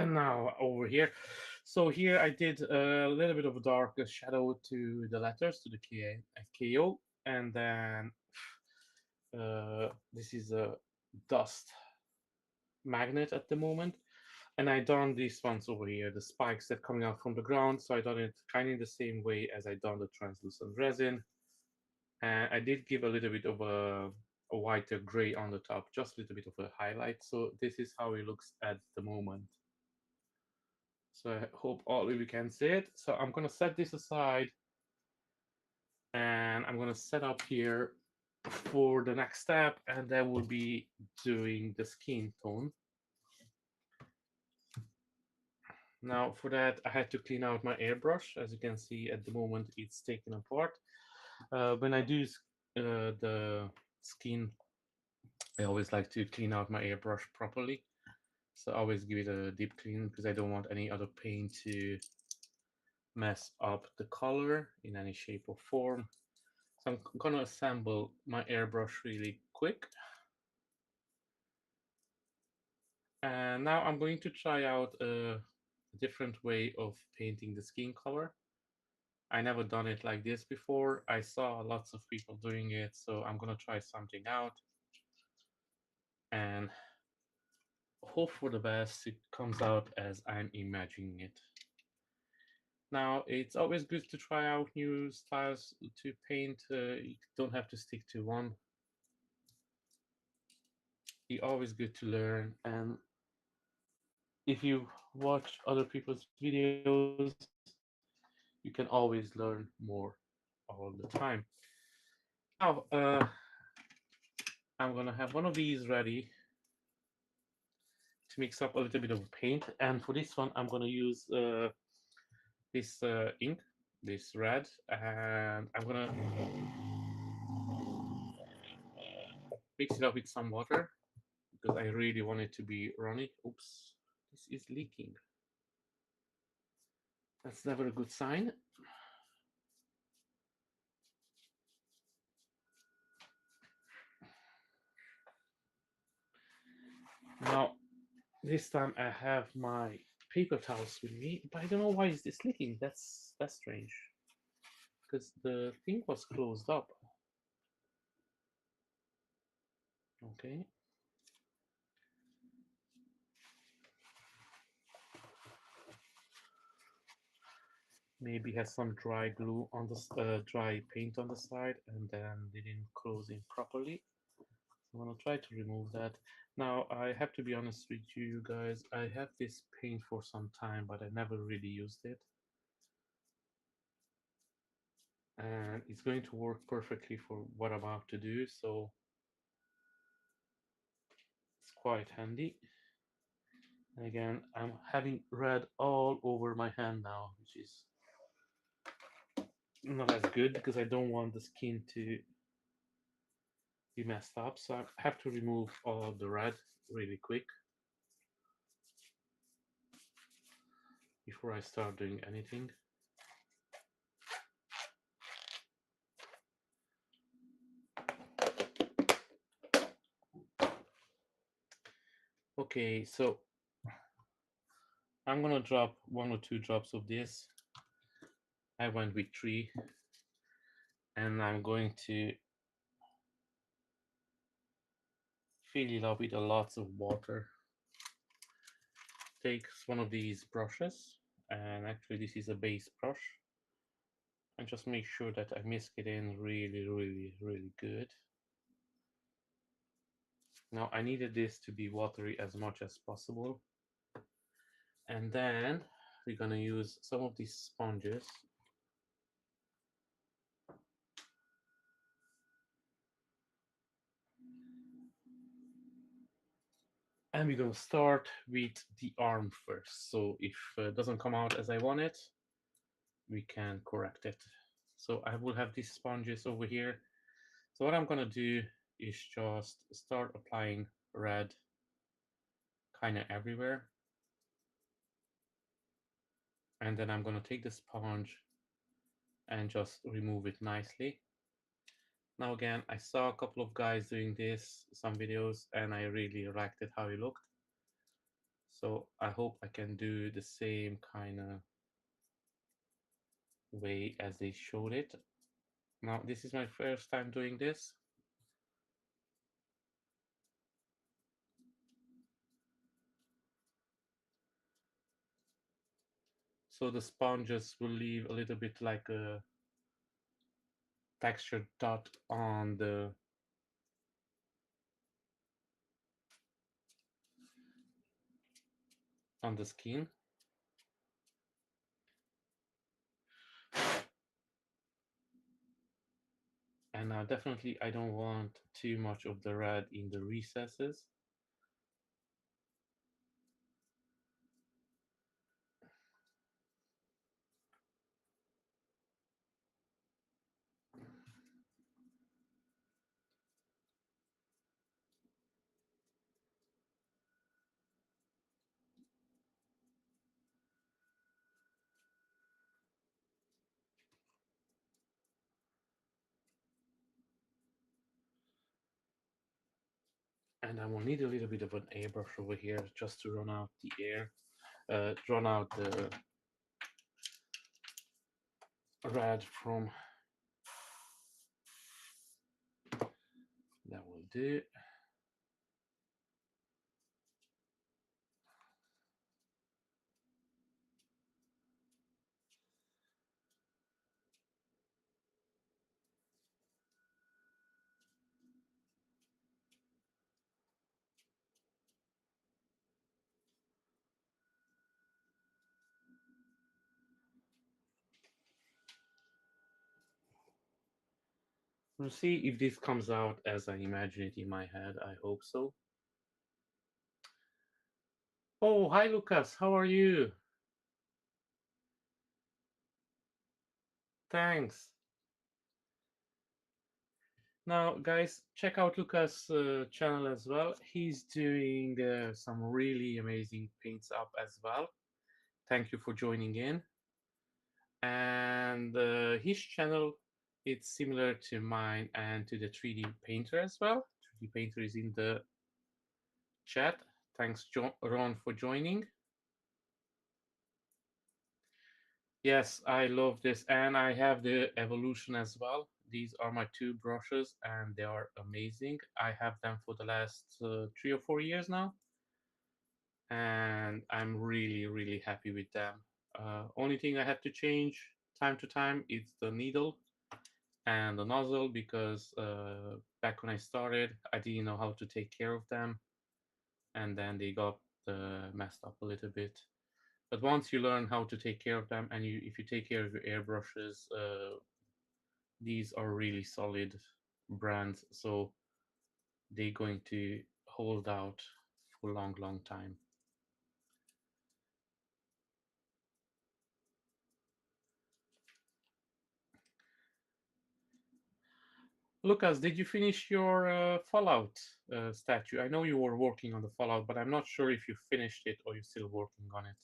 And now over here. So here I did a little bit of a dark shadow to the letters, to the KO, and then this is a dust magnet at the moment. And I done these ones over here, the spikes that coming out from the ground. So I done it kind of the same way as I done the translucent resin. And I did give a little bit of a whiter gray on the top, just a little bit of a highlight. So this is how it looks at the moment. So I hope all of you can see it. So I'm gonna set this aside and I'm gonna set up here for the next step, and that will be doing the skin tone. Now for that, I had to clean out my airbrush. As you can see at the moment, it's taken apart. When I do the skin, I always like to clean out my airbrush properly. So I always give it a deep clean because I don't want any other paint to mess up the color in any shape or form. So I'm gonna assemble my airbrush really quick. And now I'm going to try out a different way of painting the skin color. I never done it like this before. I saw lots of people doing it, so I'm gonna try something out and hope for the best it comes out as I'm imagining it. Now, it's always good to try out new styles to paint. You don't have to stick to one. It's always good to learn, and if you watch other people's videos, you can always learn more all the time. Now, I'm gonna have one of these ready to mix up a little bit of paint, and for this one, I'm gonna use this ink, this red, and I'm gonna mix it up with some water because I really want it to be runny. Oops, this is leaking. That's never a good sign. Now, this time I have my paper towels with me, but I don't know why is this leaking. That's strange because the thing was closed up. Okay. Maybe has some dry glue on the dry paint on the side, and then didn't close in properly. I'm gonna try to remove that. Now I have to be honest with you guys. I have this paint for some time, but I never really used it, and it's going to work perfectly for what I'm about to do. So it's quite handy. And again, I'm having red all over my hand now, which is not as good because I don't want the skin to be messed up. So I have to remove all of the red really quick before I start doing anything. Okay, so I'm gonna drop 1 or 2 drops of this. I went with 3, and I'm going to fill it up with a lots of water. Take one of these brushes, and actually this is a base brush, and just make sure that I mix it in really good. Now I needed this to be watery as much as possible, and then we're gonna use some of these sponges. And we're gonna start with the arm first. So if it doesn't come out as I want it, we can correct it. So I will have these sponges over here. So what I'm gonna do is just start applying red kind of everywhere. And then I'm gonna take the sponge and just remove it nicely. Now again, I saw a couple of guys doing this, some videos, and I really liked it how it looked. So I hope I can do the same kind of way as they showed it. Now, this is my first time doing this. So the sponges will leave a little bit like a textured dot on the skin. And now definitely I don't want too much of the red in the recesses. And I will need a little bit of an airbrush over here just to run out the air, run out the red from. That will do. We'll see if this comes out as I imagine it in my head. I hope so. Oh, hi Lucas, how are you? Thanks. Now, guys, check out Lucas' channel as well. He's doing some really amazing paints up as well. Thank you for joining in. And his channel, it's similar to mine and to the 3D Painter as well. 3D Painter is in the chat. Thanks, Ron, for joining. Yes, I love this, and I have the Evolution as well. These are my two brushes, and they are amazing. I have them for the last 3 or 4 years now, and I'm really, really happy with them. Only thing I have to change time to time is the needle and the nozzle, because back when I started, I didn't know how to take care of them, and then they got messed up a little bit. But once you learn how to take care of them, and if you take care of your airbrushes, these are really solid brands, so they're going to hold out for a long, long time. Lucas, did you finish your Fallout statue? I know you were working on the Fallout, but I'm not sure if you finished it or you're still working on it.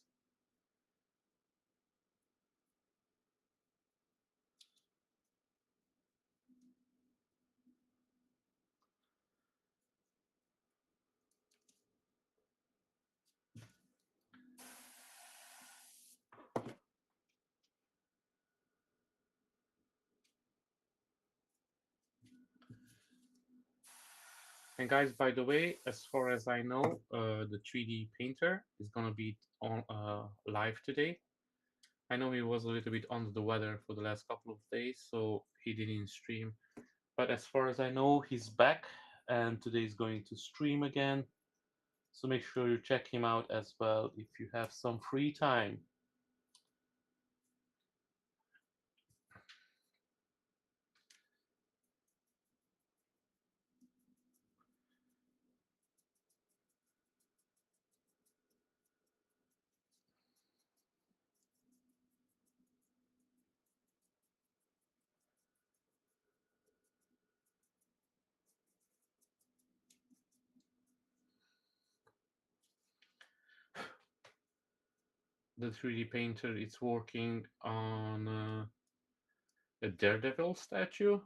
And guys, by the way, as far as I know, the 3D painter is gonna be on live today. I know he was a little bit under the weather for the last couple of days, so he didn't stream. But as far as I know, he's back, and today is going to stream again. So make sure you check him out as well if you have some free time. The 3D painter is working on a Daredevil statue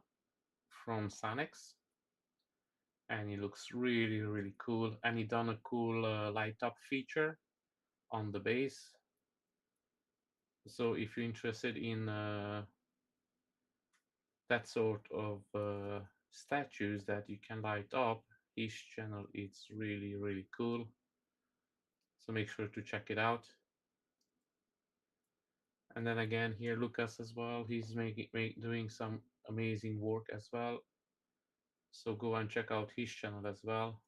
from Sanex, and he looks really, really cool. And he done a cool light up feature on the base. So if you're interested in that sort of statues that you can light up, his channel is really cool. So make sure to check it out. And then again here, Lucas as well. He's doing some amazing work as well. So go and check out his channel as well.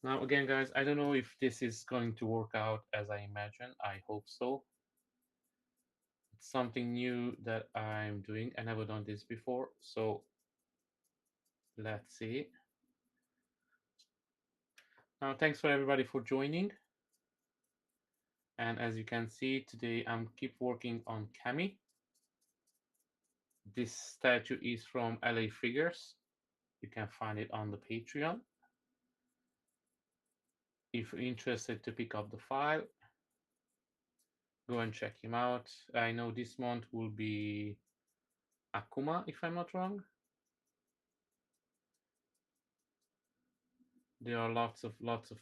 Now again, guys, I don't know if this is going to work out as I imagine. I hope so. It's something new that I'm doing. I never done this before, so let's see. Now, thanks for everybody for joining. And as you can see, today I'm keep working on Cammy. This statue is from LA Figures. You can find it on the Patreon. If you're interested to pick up the file, go and check him out. I know this month will be Akuma, if I'm not wrong. There are lots of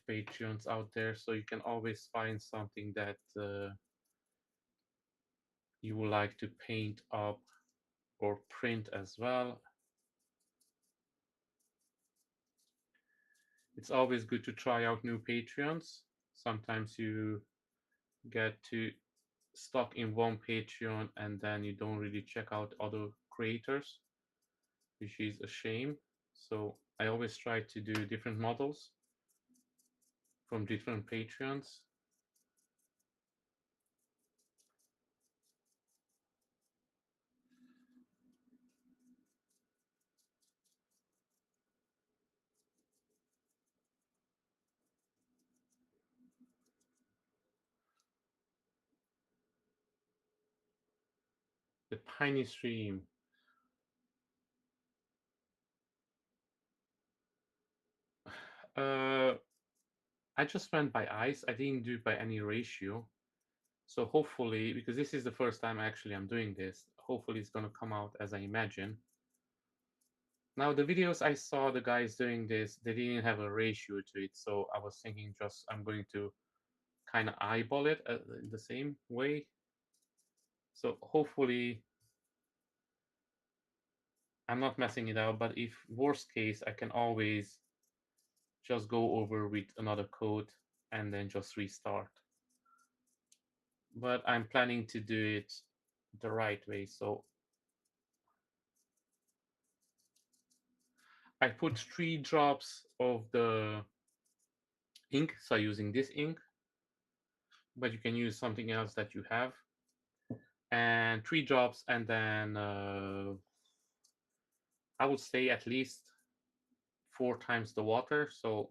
Patreons out there, so you can always find something that you would like to paint up or print as well. It's always good to try out new Patreons. Sometimes you get to stuck in one Patreon and then you don't really check out other creators, which is a shame. So I always try to do different models from different Patreons. The Piney Stream. I just went by eyes. I didn't do it by any ratio. So hopefully, because this is the first time actually I'm doing this, hopefully it's gonna come out as I imagine. Now the videos I saw the guys doing this, they didn't have a ratio to it, so I was thinking just I'm going to kind of eyeball it in the same way. So hopefully I'm not messing it up, but if worst case, I can always just go over with another code and then just restart. But I'm planning to do it the right way. So I put 3 drops of the ink, so using this ink, but you can use something else that you have. And 3 drops, and then I would say at least 4 times the water. So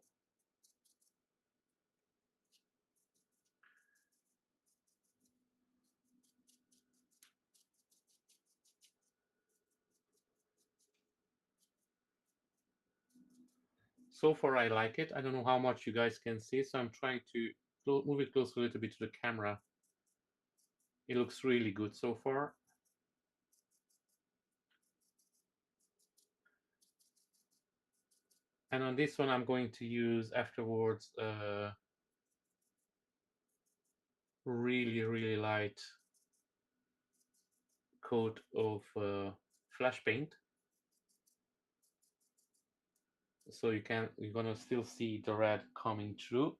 far I like it. I don't know how much you guys can see, so I'm trying to move it close a little bit to the camera. It looks really good so far. And on this one, I'm going to use afterwards really light coat of flash paint. So you're gonna still see the red coming through.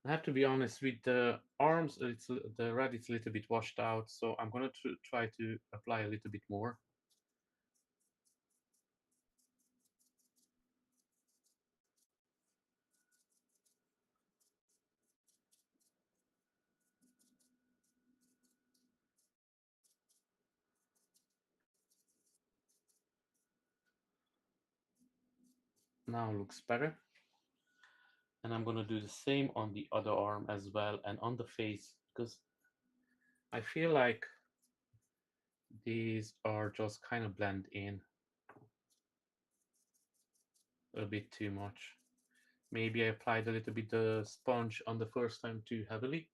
I have to be honest with the arms, the red is a little bit washed out, so I'm gonna try to apply a little bit more. Now looks better. And I'm gonna do the same on the other arm as well and on the face, because I feel like these are just kind of blend in a bit too much. Maybe I applied a little bit the sponge on the first time too heavily.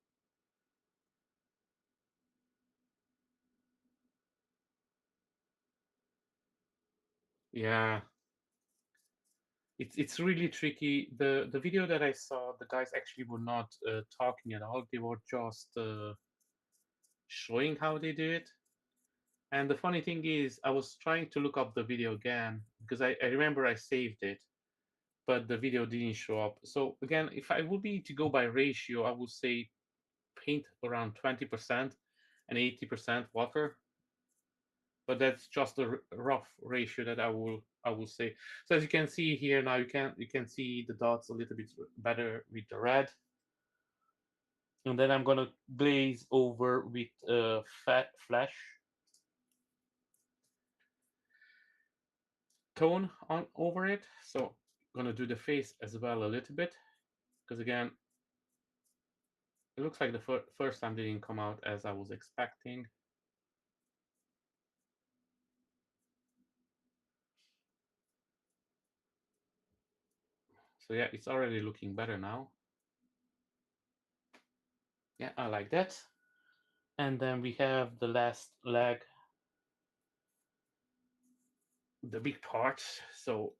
Yeah, it's really tricky. The video that I saw, the guys actually were not talking at all. They were just showing how they do it. And the funny thing is, I was trying to look up the video again because I remember I saved it, but the video didn't show up. So again, if I would be to go by ratio, I would say paint around 20% and 80% water. But that's just a rough ratio that I will say. So as you can see here now, you can see the dots a little bit better with the red, and then I'm gonna glaze over with fat flash tone on over it. So I'm gonna do the face as well a little bit because again, it looks like the first time didn't come out as I was expecting. So yeah, it's already looking better now. Yeah, I like that. And then we have the last leg, the big parts. So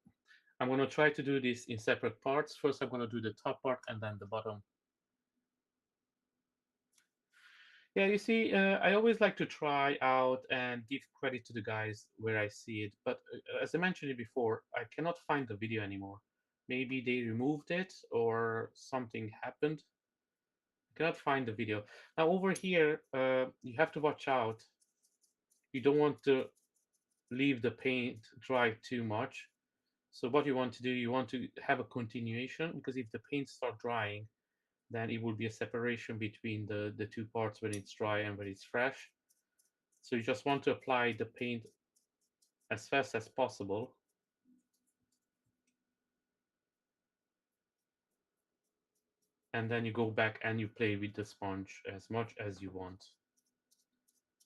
I'm going to try to do this in separate parts. First, I'm going to do the top part and then the bottom. Yeah, you see, I always like to try out and give credit to the guys where I see it. But as I mentioned it before, I cannot find the video anymore. Maybe they removed it or something happened. I cannot find the video. Now, over here, you have to watch out. You don't want to leave the paint dry too much. So what you want to do, you want to have a continuation because if the paint start drying, then it will be a separation between the two parts when it's dry and when it's fresh. So you just want to apply the paint as fast as possible. And then you go back and you play with the sponge as much as you want.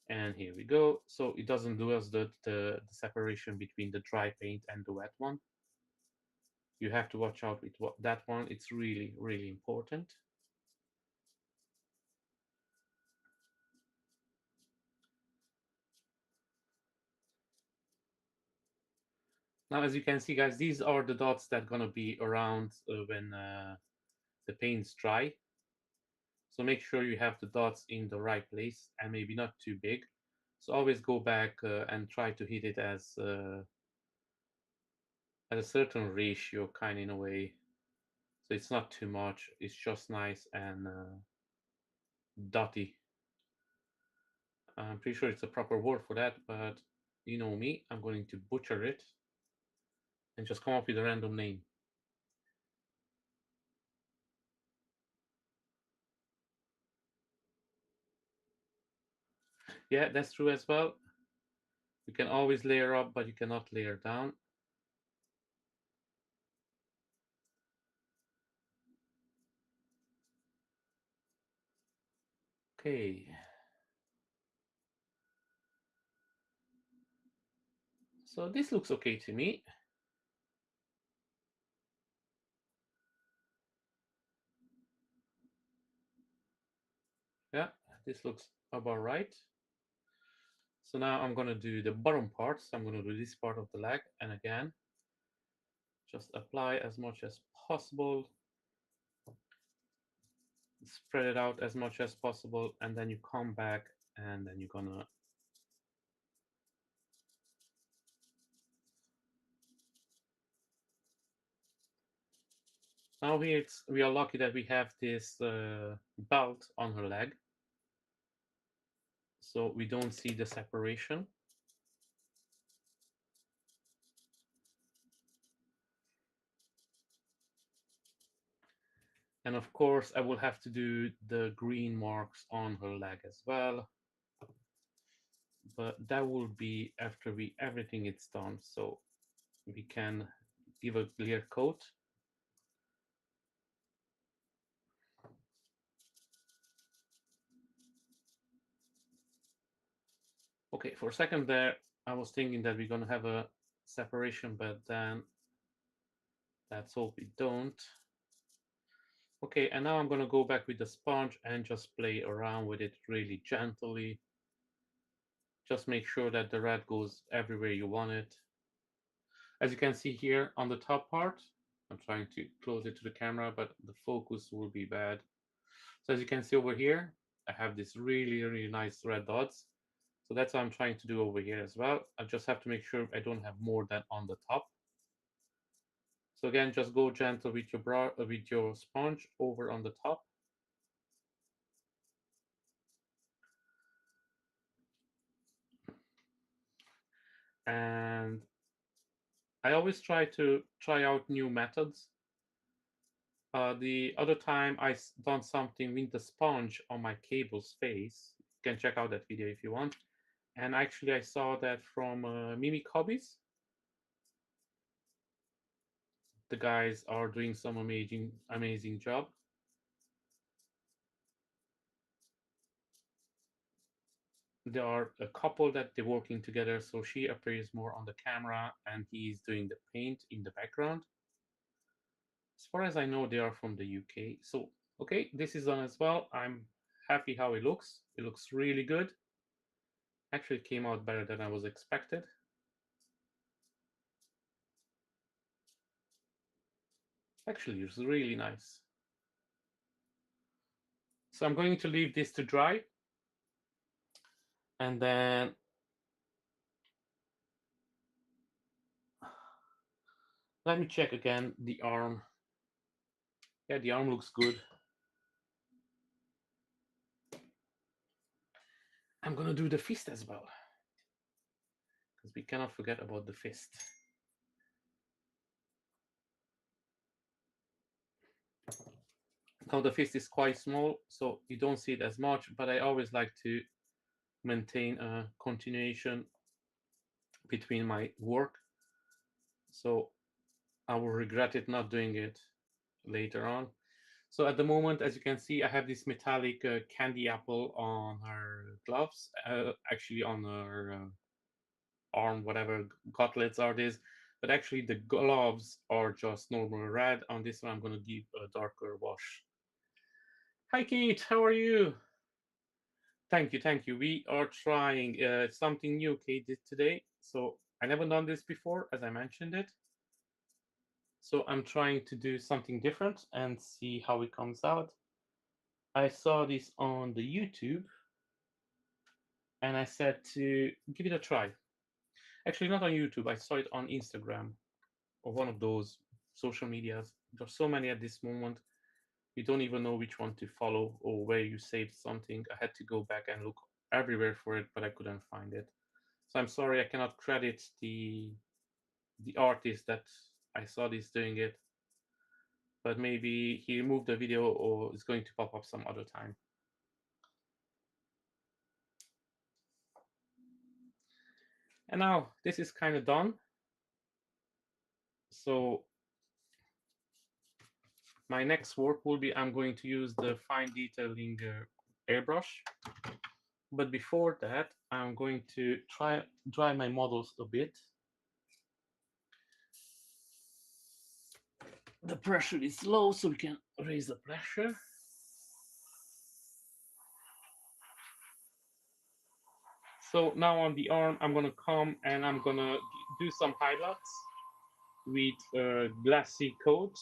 And here we go. So it doesn't do us the separation between the dry paint and the wet one. You have to watch out with that one. It's really, really important. Now, as you can see, guys, these are the dots that are gonna be around when the paint's dry. So make sure you have the dots in the right place and maybe not too big. So always go back and try to hit it as at a certain ratio, kind of in a way. So it's not too much. It's just nice and dotty. I'm pretty sure it's a proper word for that, but you know me, I'm going to butcher it and just come up with a random name. Yeah, that's true as well. You can always layer up, but you cannot layer down. Okay. So this looks okay to me. Yeah, this looks about right. So now I'm gonna do the bottom part. So I'm gonna do this part of the leg, and again, just apply as much as possible, spread it out as much as possible, and then you come back and then you're gonna now here we are lucky that we have this belt on her leg, so we don't see the separation. And of course, I will have to do the green marks on her leg as well. But that will be after everything is done, so we can give a clear coat. Okay, for a second there, I was thinking that we're gonna have a separation, but then let's hope we don't. Okay, and now I'm going to go back with the sponge and just play around with it really gently. Just make sure that the red goes everywhere you want it. As you can see here on the top part, I'm trying to close it to the camera, but the focus will be bad. So as you can see over here, I have this really nice red dots. So that's what I'm trying to do over here as well. I just have to make sure I don't have more than on the top. So again, just go gentle with your sponge over on the top. And I always try out new methods. The other time I done something with the sponge on my cable's face. You can check out that video if you want. And actually, I saw that from Mimic Hobbies. The guys are doing some amazing job. There are a couple that they're working together, so she appears more on the camera and he's doing the paint in the background. As far as I know, they are from the UK. So, okay, this is done as well. I'm happy how it looks. It looks really good. Actually came out better than I was expected. Actually, it's really nice. So I'm going to leave this to dry. And then let me check again the arm. Yeah, the arm looks good. I'm gonna do the fist as well. Because we cannot forget about the fist. Now the fist is quite small, so you don't see it as much, but I always like to maintain a continuation between my work. So I will regret it not doing it later on. So at the moment, as you can see, I have this metallic candy apple on her gloves, actually on her arm, whatever gauntlets are these. But actually the gloves are just normal red. On this one, I'm going to give a darker wash. Hi, Kate. How are you? Thank you, thank you. We are trying something new, Kate, did today. So I never done this before, as I mentioned it. So I'm trying to do something different and see how it comes out. I saw this on the YouTube and I said to give it a try. Actually, not on YouTube. I saw it on Instagram or one of those social medias. There's so many at this moment. You don't even know which one to follow or where you saved something. I had to go back and look everywhere for it, but I couldn't find it. So I'm sorry I cannot credit the artist that I saw this doing it. But maybe he removed the video or it's going to pop up some other time. And now this is kind of done. So my next work will be I'm going to use the fine detailing airbrush. But before that, I'm going to try dry my models a bit. The pressure is low, so we can raise the pressure. So now on the arm, I'm gonna come and I'm gonna do some highlights with glassy coat.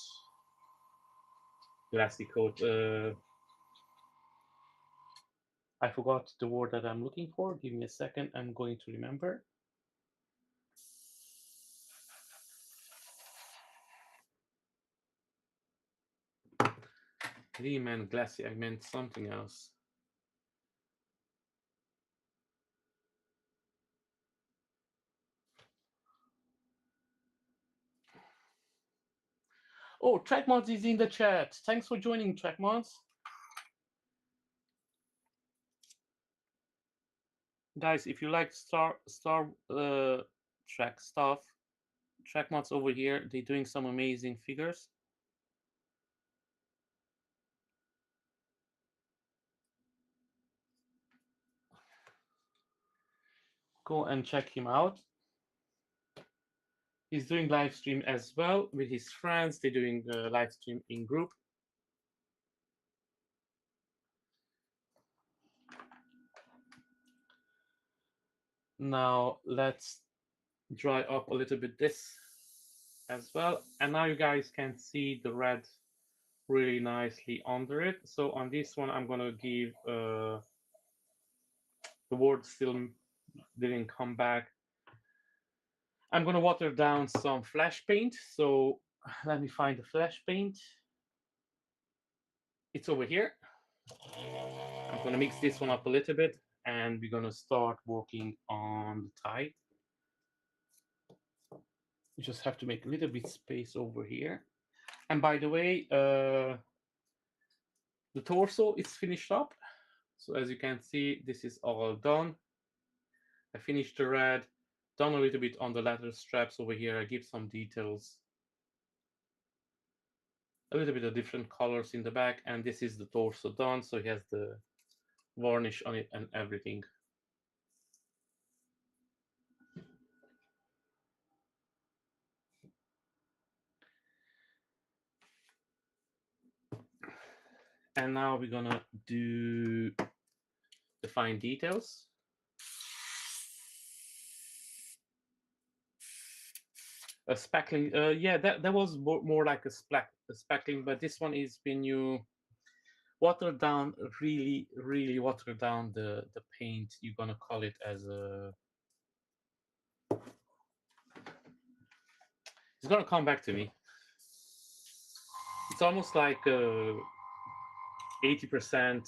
Glassy coat. I forgot the word that I'm looking for. Give me a second. I'm going to remember. Really glassy. I meant something else. Oh, Trackmods is in the chat. Thanks for joining, Trackmods. Guys, if you like Star Trek stuff, Trackmods over here, they're doing some amazing figures. Go and check him out. He's doing live stream as well with his friends. They're doing live stream in group. Now let's dry up a little bit this as well. And now you guys can see the red really nicely under it. So on this one, I'm gonna give the word still didn't come back. I'm gonna water down some flash paint. So let me find the flash paint. It's over here. I'm gonna mix this one up a little bit, and we're gonna start working on the tie. You just have to make a little bit space over here. And by the way, the torso is finished up. So as you can see, this is all done. I finished the red, done a little bit on the leather straps over here. I give some details, a little bit of different colors in the back, and this is the torso done. So he has the varnish on it and everything. And now we're gonna do the fine details. A spackling, yeah, that was more like a spackling, but this one is when you water down, really water down the paint. You're gonna call it as a. It's gonna come back to me. It's almost like 80%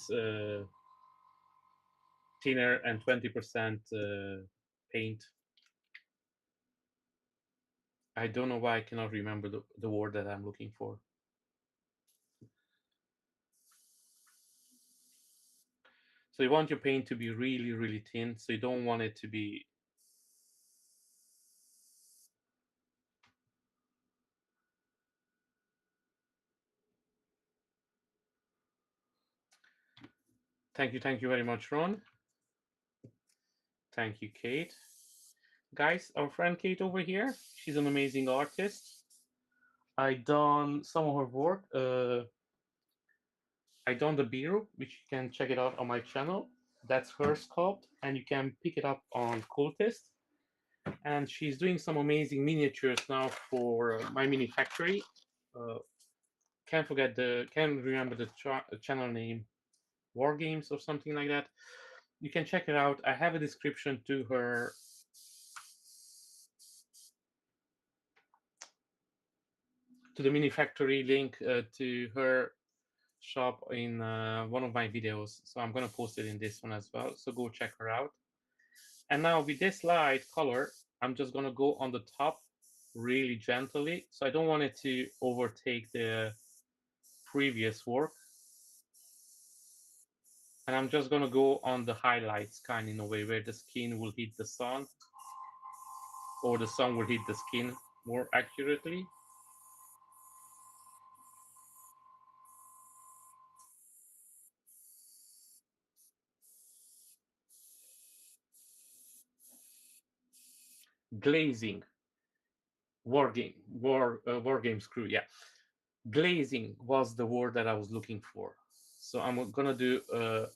thinner and 20% paint. I don't know why I cannot remember the word that I'm looking for. So you want your paint to be really thin. So you don't want it to be. Thank you very much, Ron. Thank you, Kate. Guys, our friend Kate over here, she's an amazing artist. I done some of her work. I done the bureau, which you can check it out on my channel. That's her sculpt, and you can pick it up on Cultist. And she's doing some amazing miniatures now for my mini factory. Can't remember the channel name, War Games or something like that. You can check it out. I have a description to her to the mini factory link to her shop in one of my videos. So I'm gonna post it in this one as well. So go check her out. And now with this light color, I'm just gonna go on the top really gently. So I don't want it to overtake the previous work. And I'm just gonna go on the highlights kind in a way where the skin will hit the sun, or the sun will hit the skin more accurately. Glazing, war games crew, yeah. Glazing was the word that I was looking for. So I'm gonna do a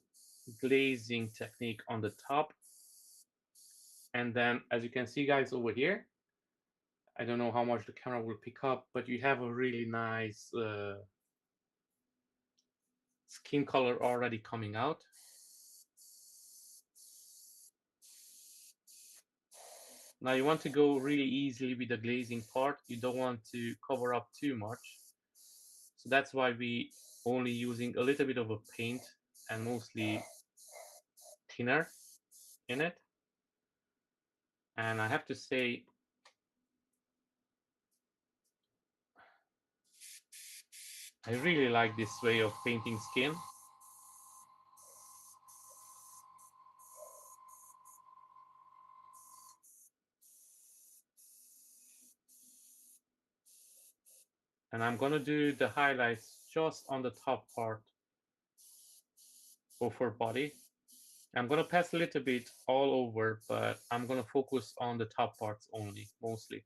glazing technique on the top. And then as you can see guys over here, I don't know how much the camera will pick up, but you have a really nice skin color already coming out. Now you want to go really easily with the glazing part. You don't want to cover up too much. So that's why we only using a little bit of a paint and mostly thinner in it. And I have to say, I really like this way of painting skin. And I'm gonna do the highlights just on the top part of her body. I'm gonna pass a little bit all over, but I'm gonna focus on the top parts only, mostly.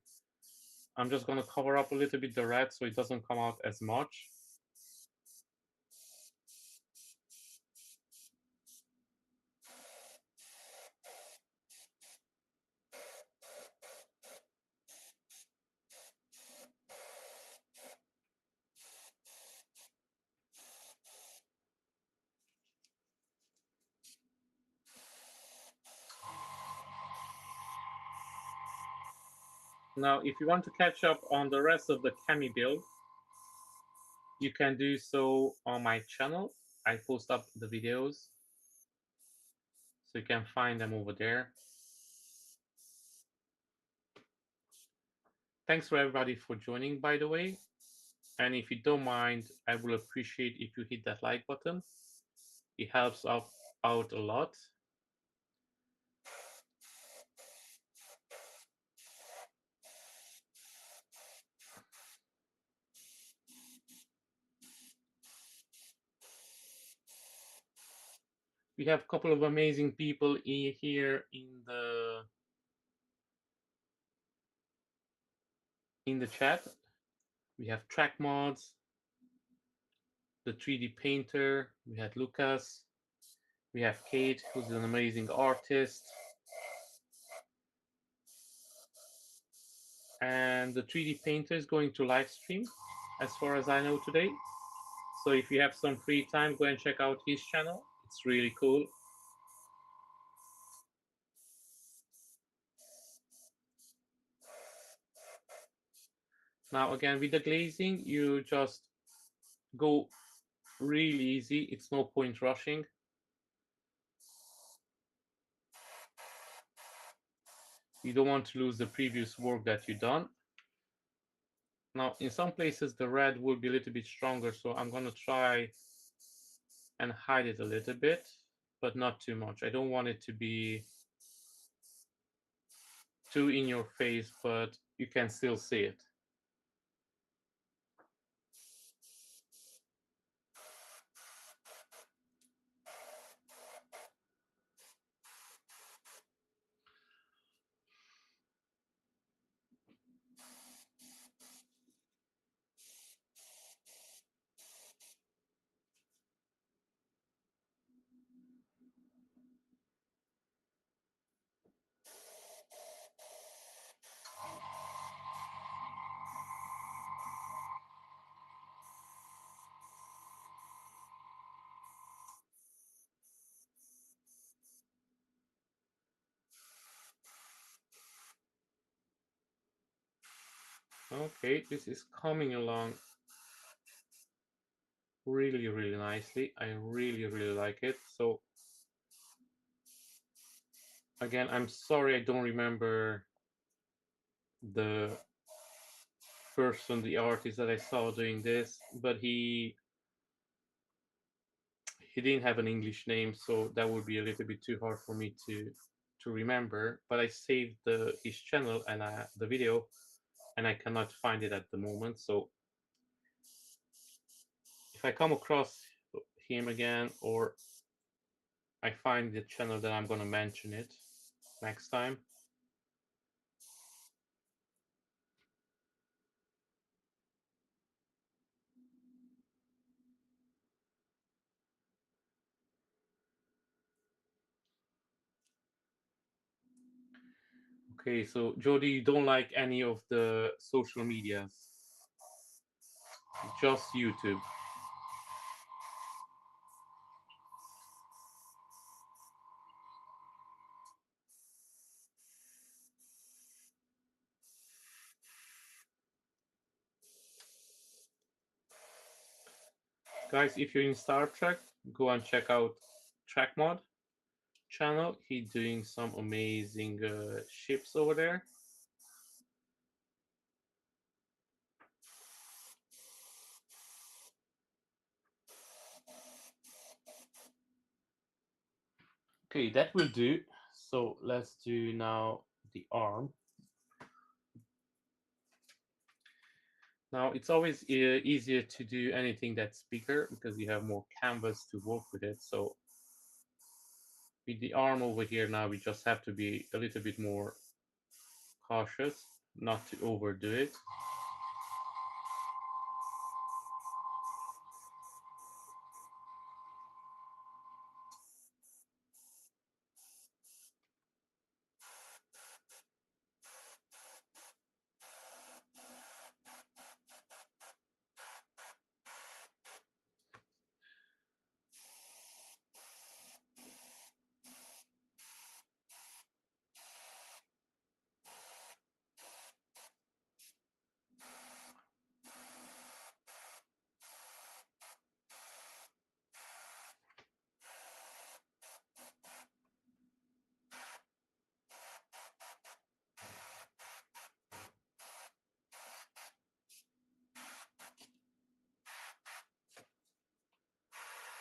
I'm just gonna cover up a little bit the red so it doesn't come out as much. Now, if you want to catch up on the rest of the Cammy build, you can do so on my channel. I post up the videos, so you can find them over there. Thanks for everybody for joining, by the way. And if you don't mind, I will appreciate if you hit that like button. It helps out a lot. We have a couple of amazing people here in the chat. We have track mods, the 3D painter, we had Lucas, we have Kate, who's an amazing artist, and the 3D painter is going to live stream, as far as I know today. So if you have some free time, go and check out his channel. It's really cool. Now again, with the glazing, you just go really easy. It's no point rushing. You don't want to lose the previous work that you've done. Now, in some places, the red will be a little bit stronger, so I'm going to try and hide it a little bit, but not too much. I don't want it to be too in your face, but you can still see it. Okay, this is coming along really, really nicely. I really, really like it. So again, I'm sorry I don't remember the person, the artist that I saw doing this, but he didn't have an English name, so that would be a little bit too hard for me to remember. But I saved his channel and the video, and I cannot find it at the moment. So if I come across him again, or I find the channel, then I'm gonna mention it next time. Okay, so Jody, you don't like any of the social medias, just YouTube. Guys, if you're in Star Trek, go and check out TrackMod channel. He's doing some amazing ships over there. Okay, that will do. So let's do now the arm. Now it's always easier to do anything that's bigger because you have more canvas to work with it. So with the arm over here now, we just have to be a little bit more cautious not to overdo it.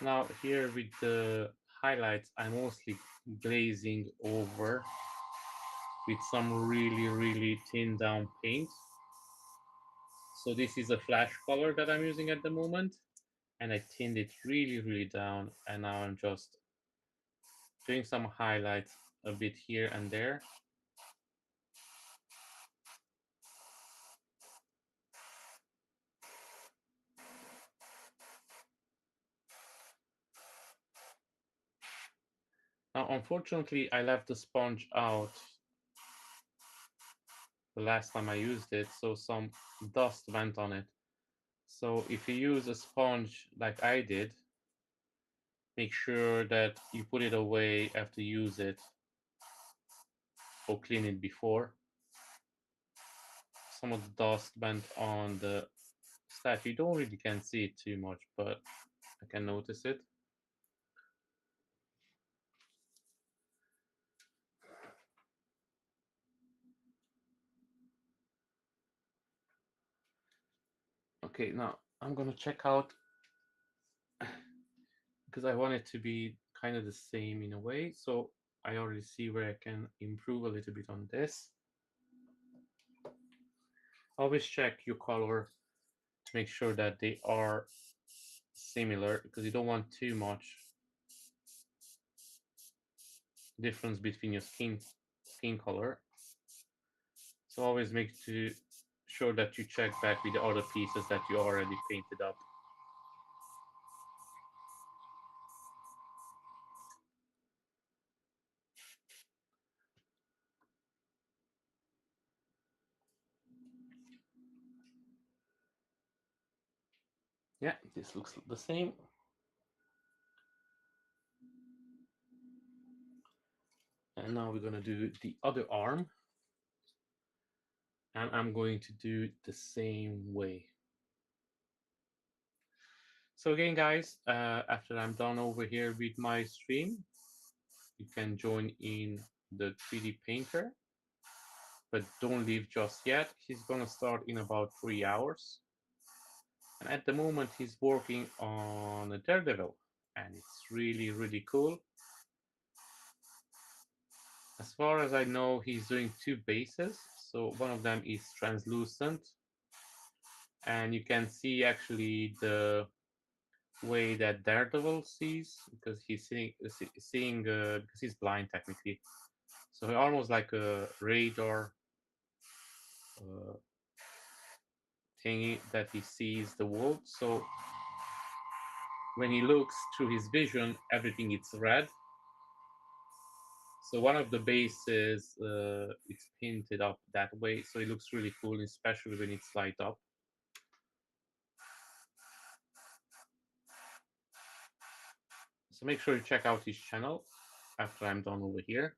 Now here with the highlights, I'm mostly glazing over with some really thin down paint. So this is a flash color that I'm using at the moment, and I thinned it really down, and now I'm just doing some highlights a bit here and there. Now, unfortunately, I left the sponge out the last time I used it, so some dust went on it. So if you use a sponge like I did, make sure that you put it away after you use it or clean it before. Some of the dust went on the stuff. You don't really can see it too much, but I can notice it. Okay, now I'm gonna check out because I want it to be kind of the same in a way. So I already see where I can improve a little bit on this. Always check your color to make sure that they are similar, because you don't want too much difference between your skin color. So always make sure that you check back with the other pieces that you already painted up. Yeah, this looks the same. And now we're gonna do the other arm. And I'm going to do the same way. So again, guys, after I'm done over here with my stream, you can join in the 3D painter, but don't leave just yet. He's gonna start in about 3 hours. And at the moment, he's working on a Daredevil, and it's really cool. As far as I know, he's doing 2 bases. So one of them is translucent, and you can see actually the way that Daredevil sees, because he's seeing because he's blind technically. So almost like a radar thingy that he sees the world. So when he looks through his vision, everything is red. So one of the bases it's painted up that way, so it looks really cool, especially when it's light up. So make sure you check out his channel after I'm done over here.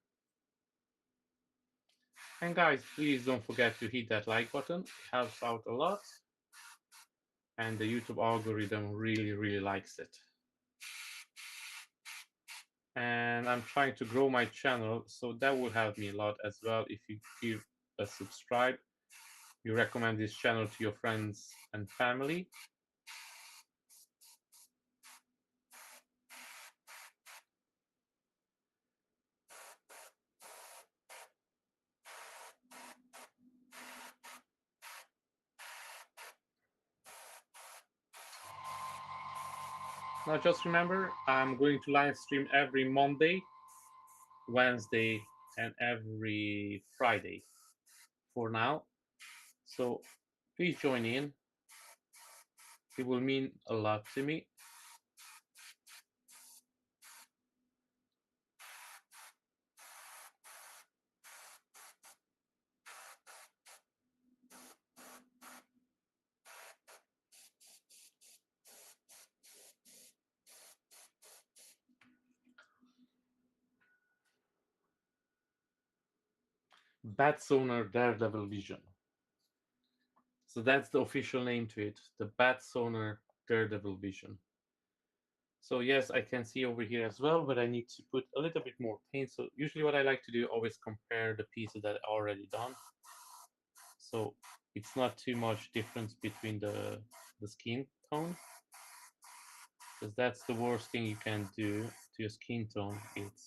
And guys, please don't forget to hit that like button. It helps out a lot. And the YouTube algorithm really likes it. And I'm trying to grow my channel, so that will help me a lot as well if you give a subscribe. You recommend this channel to your friends and family. Now just remember, I'm going to live stream every Monday, Wednesday, and every Friday for now. So please join in. It will mean a lot to me. Bat Sonar Daredevil Vision. So that's the official name to it, the Bat Sonar Daredevil Vision. So yes, I can see over here as well, but I need to put a little bit more paint. So usually what I like to do, always compare the pieces that are already done. So it's not too much difference between the skin tone. because that's the worst thing you can do to your skin tone. It's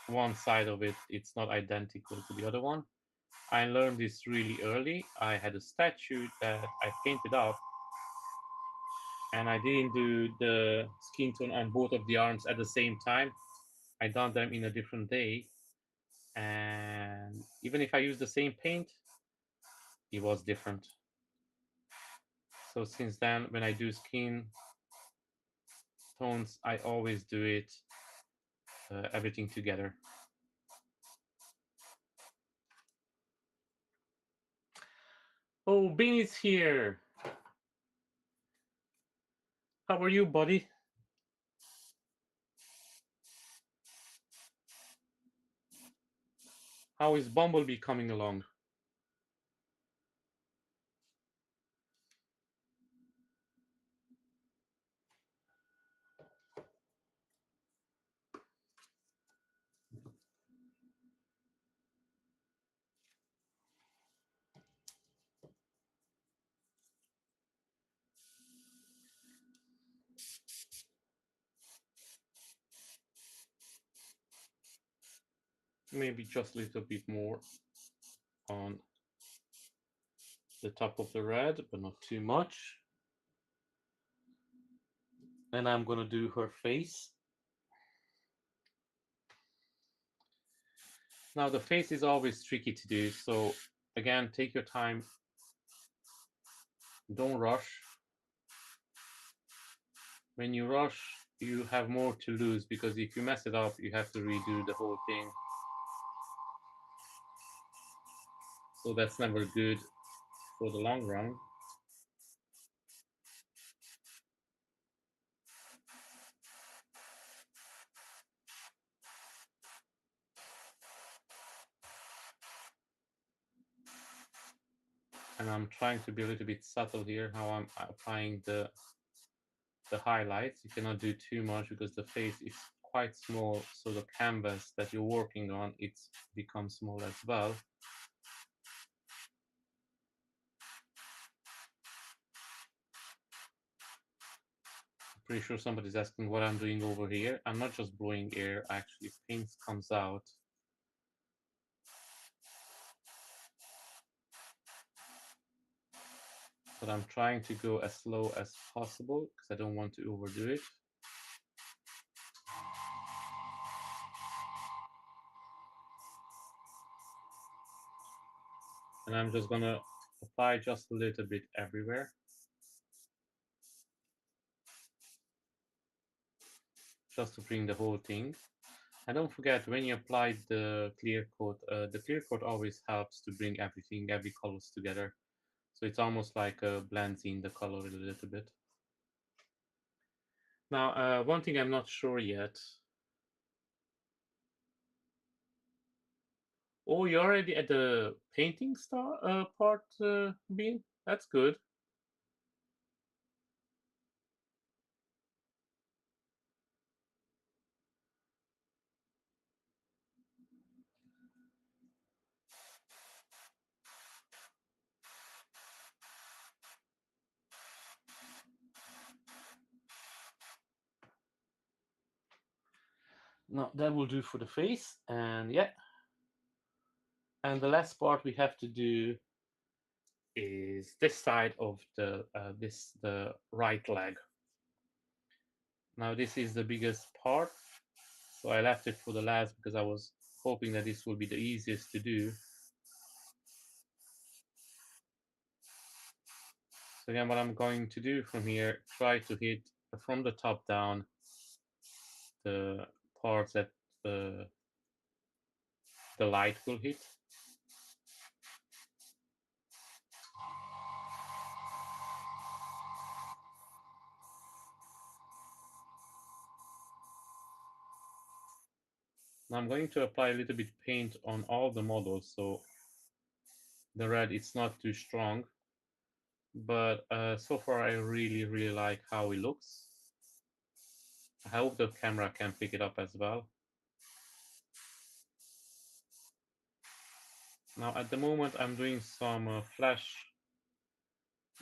one side of it, it's not identical to the other one. I learned this really early. I had a statue that I painted up, and I didn't do the skin tone on both of the arms at the same time. I done them in a different day, and even if I used the same paint, it was different. So since then, when I do skin tones, I always do it everything together. Oh, Bean is here. How are you, buddy? How is Bumblebee coming along? Maybe just a little bit more on the top of the red, but not too much. And I'm gonna do her face. Now the face is always tricky to do, so again, take your time. Don't rush. When you rush, you have more to lose, because if you mess it up, you have to redo the whole thing. So that's never good for the long run. And I'm trying to be a little bit subtle here, how I'm applying the highlights. You cannot do too much because the face is quite small, so the canvas that you're working on, it's becomes small as well. I'm pretty sure somebody's asking what I'm doing over here. I'm not just blowing air, actually paint comes out. But I'm trying to go as slow as possible because I don't want to overdo it. And I'm just gonna apply just a little bit everywhere, just to bring the whole thing. And don't forget, when you apply the clear coat always helps to bring everything, every colors together. So it's almost like blends in the color a little bit. Now, one thing I'm not sure yet. Oh, you're already at the painting part, Bean? That's good. No, that will do for the face. And yeah. And the last part we have to do is this side of the right leg. Now this is the biggest part, so I left it for the last because I was hoping that this will be the easiest to do. So again, what I'm going to do from here, try to hit from the top down the parts that the light will hit. Now I'm going to apply a little bit paint on all the models, so the red is not too strong, but so far I really like how it looks. I hope the camera can pick it up as well. Now at the moment I'm doing some flash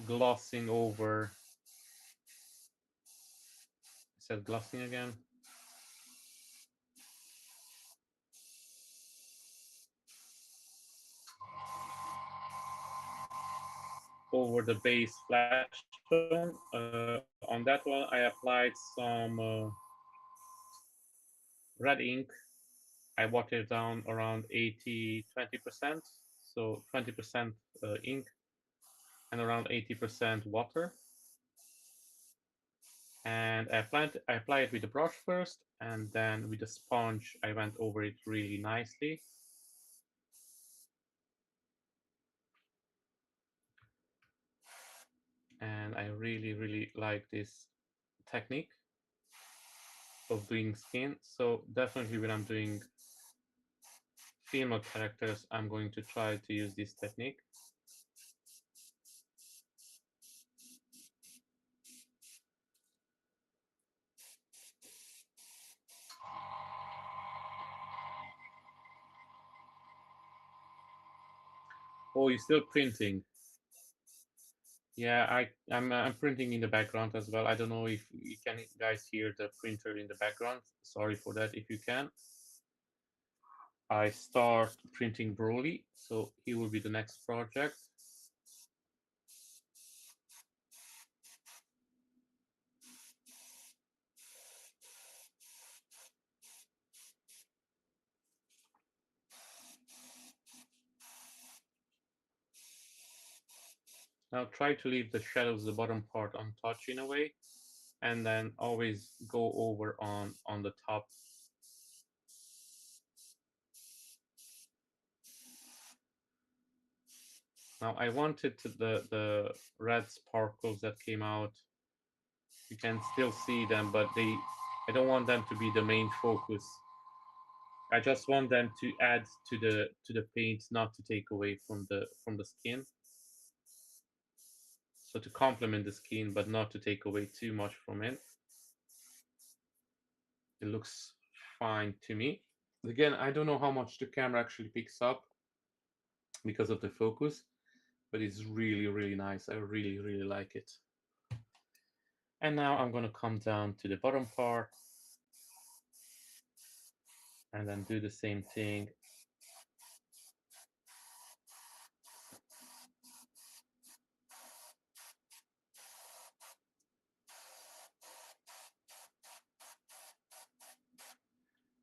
glossing over set glossing again. Over the base flash tone. On that one, I applied some red ink. I watered it down around 20%. So 20% ink and around 80% water. And I apply it with the brush first, and then with the sponge, I went over it really nicely. And I really, really like this technique of doing skin. So definitely when I'm doing female characters, I'm going to try to use this technique. Oh, you're still printing. Yeah, I'm printing in the background as well. I don't know if you can guys hear the printer in the background. Sorry for that if you can. I start printing Broly, so he will be the next project. Now try to leave the shadows, the bottom part untouched in a way, and then always go over on the top. Now I wanted the red sparkles that came out. You can still see them, but I don't want them to be the main focus. I just want them to add to the paint, not to take away from the skin. So to complement the skin, but not to take away too much from it. It looks fine to me. Again, I don't know how much the camera actually picks up because of the focus, but it's really, really nice. I really, really like it. And now I'm gonna come down to the bottom part and then do the same thing.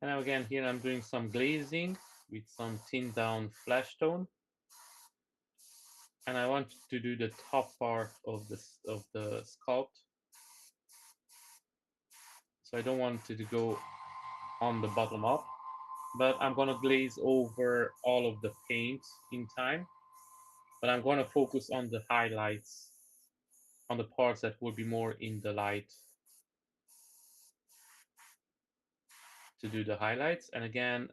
And now again, here I'm doing some glazing with some thin down flash tone. And I want to do the top part of the sculpt. So I don't want it to go on the bottom up, but I'm gonna glaze over all of the paint in time. But I'm gonna focus on the highlights, on the parts that will be more in the light to do the highlights. And again,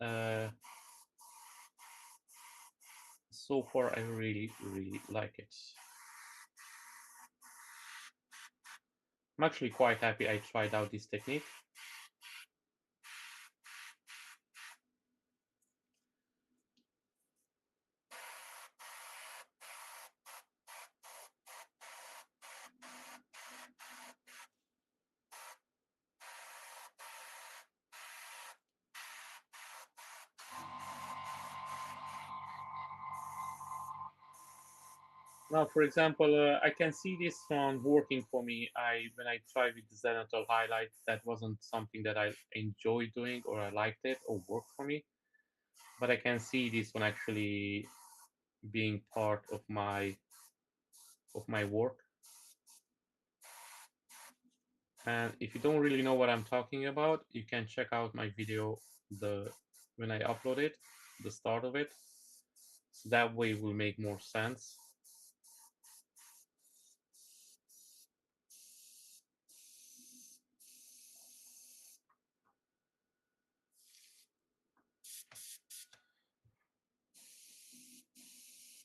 so far I really, really like it. I'm actually quite happy I tried out this technique. Now, for example, I can see this one working for me. When I tried with the Zenithal highlight, that wasn't something that I enjoyed doing or I liked it or worked for me. But I can see this one actually being part of my work. And if you don't really know what I'm talking about, you can check out my video when I upload it, the start of it. So that way it will make more sense.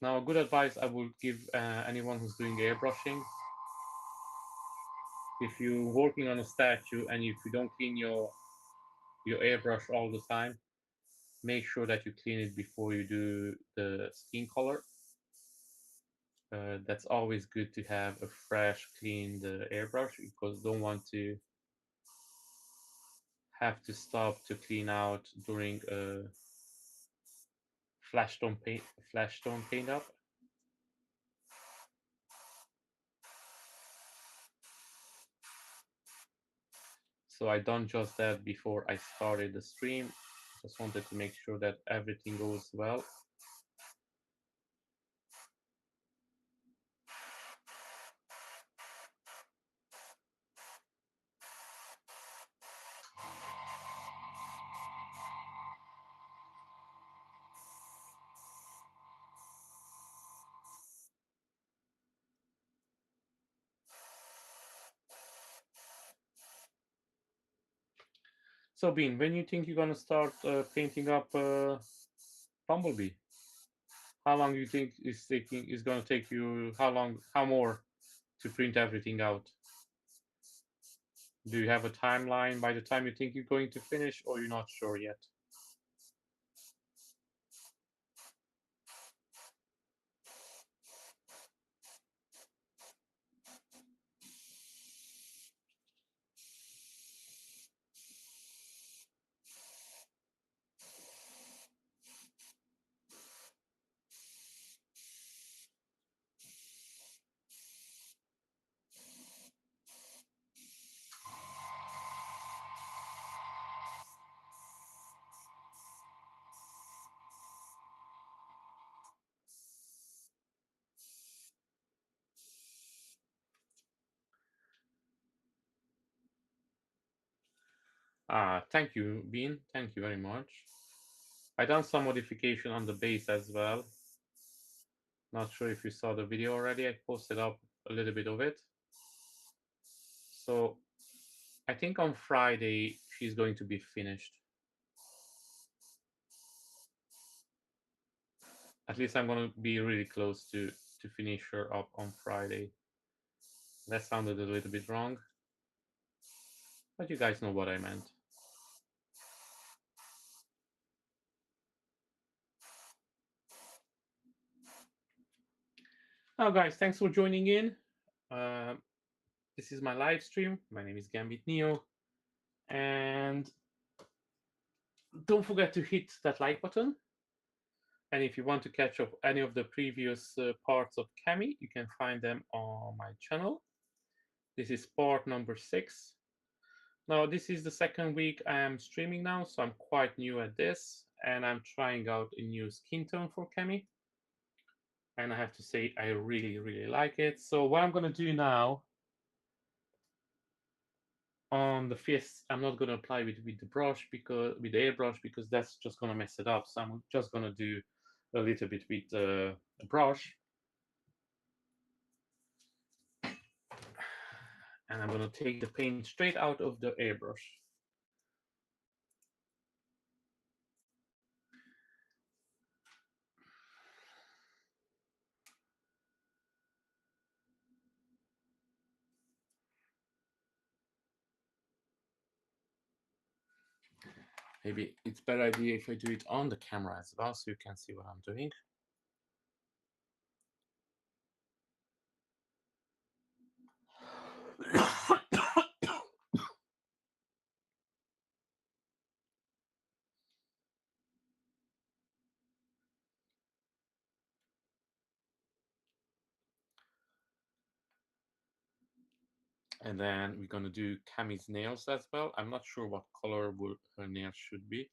Now, a good advice I would give anyone who's doing airbrushing: if you're working on a statue and if you don't clean your airbrush all the time, make sure that you clean it before you do the skin color. That's always good to have a fresh, clean airbrush because don't want to have to stop to clean out during flash tone paint up. So I done just that before I started the stream. Just wanted to make sure that everything goes well. So Bean, when you think you're gonna start painting up Bumblebee? How long do you think is gonna take you? How more to print everything out? Do you have a timeline by the time you think you're going to finish, or you're not sure yet? Thank you, Bean. Thank you very much. I done some modification on the base as well. Not sure if you saw the video already. I posted up a little bit of it. So I think on Friday she's going to be finished. At least I'm going to be really close to finish her up on Friday. That sounded a little bit wrong, but you guys know what I meant. Now, guys, thanks for joining in. This is my live stream. My name is Gambit Neo, and don't forget to hit that like button. And if you want to catch up any of the previous parts of Cammy, you can find them on my channel. This is part number 6. Now, this is the second week I am streaming now, so I'm quite new at this, and I'm trying out a new skin tone for Cammy. And I have to say, I really, really like it. So what I'm going to do now, on the fist, I'm not going to apply with the brush, because with the airbrush, because that's just going to mess it up. So I'm just going to do a little bit with the brush. And I'm going to take the paint straight out of the airbrush. Maybe it's a better idea if I do it on the camera as well, so you can see what I'm doing. And then we're going to do Cammy's nails as well. I'm not sure what color her nails should be.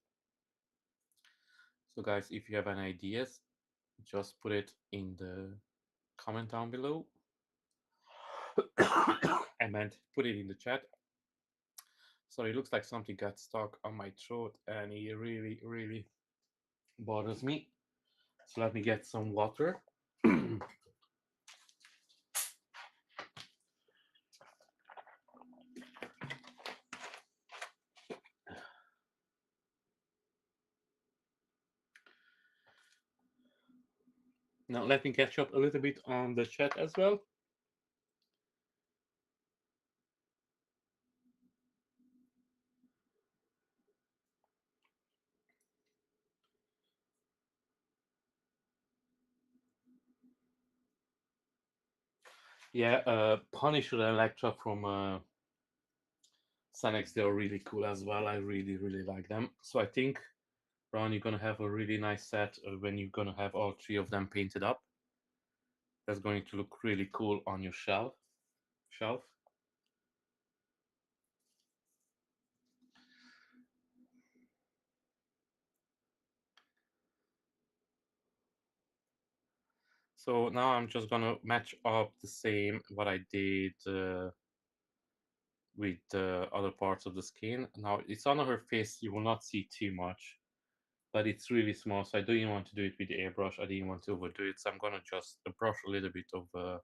So guys, if you have any ideas, just put it in the comment down below. I meant put it in the chat. Sorry, it looks like something got stuck on my throat and it really, really bothers me. So let me get some water. Now let me catch up a little bit on the chat as well. Yeah, Punisher and Electra from Sanex, they're really cool as well. I really, really like them. So I think, Ron, you're gonna have a really nice set when you're gonna have all three of them painted up. That's going to look really cool on your shelf. So now I'm just gonna match up the same what I did with other parts of the skin. Now it's on her face, you will not see too much, but it's really small, so I didn't want to do it with the airbrush. I didn't want to overdo it, so I'm gonna just brush a little bit of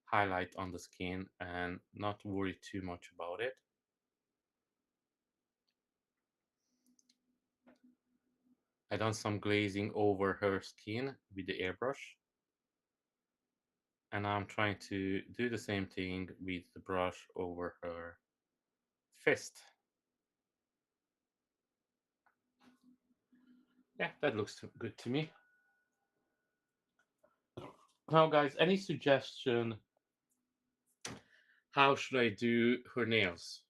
highlight on the skin and not worry too much about it. I done some glazing over her skin with the airbrush, and I'm trying to do the same thing with the brush over her fist. Yeah, that looks good to me. Now, guys, any suggestion? How should I do her nails?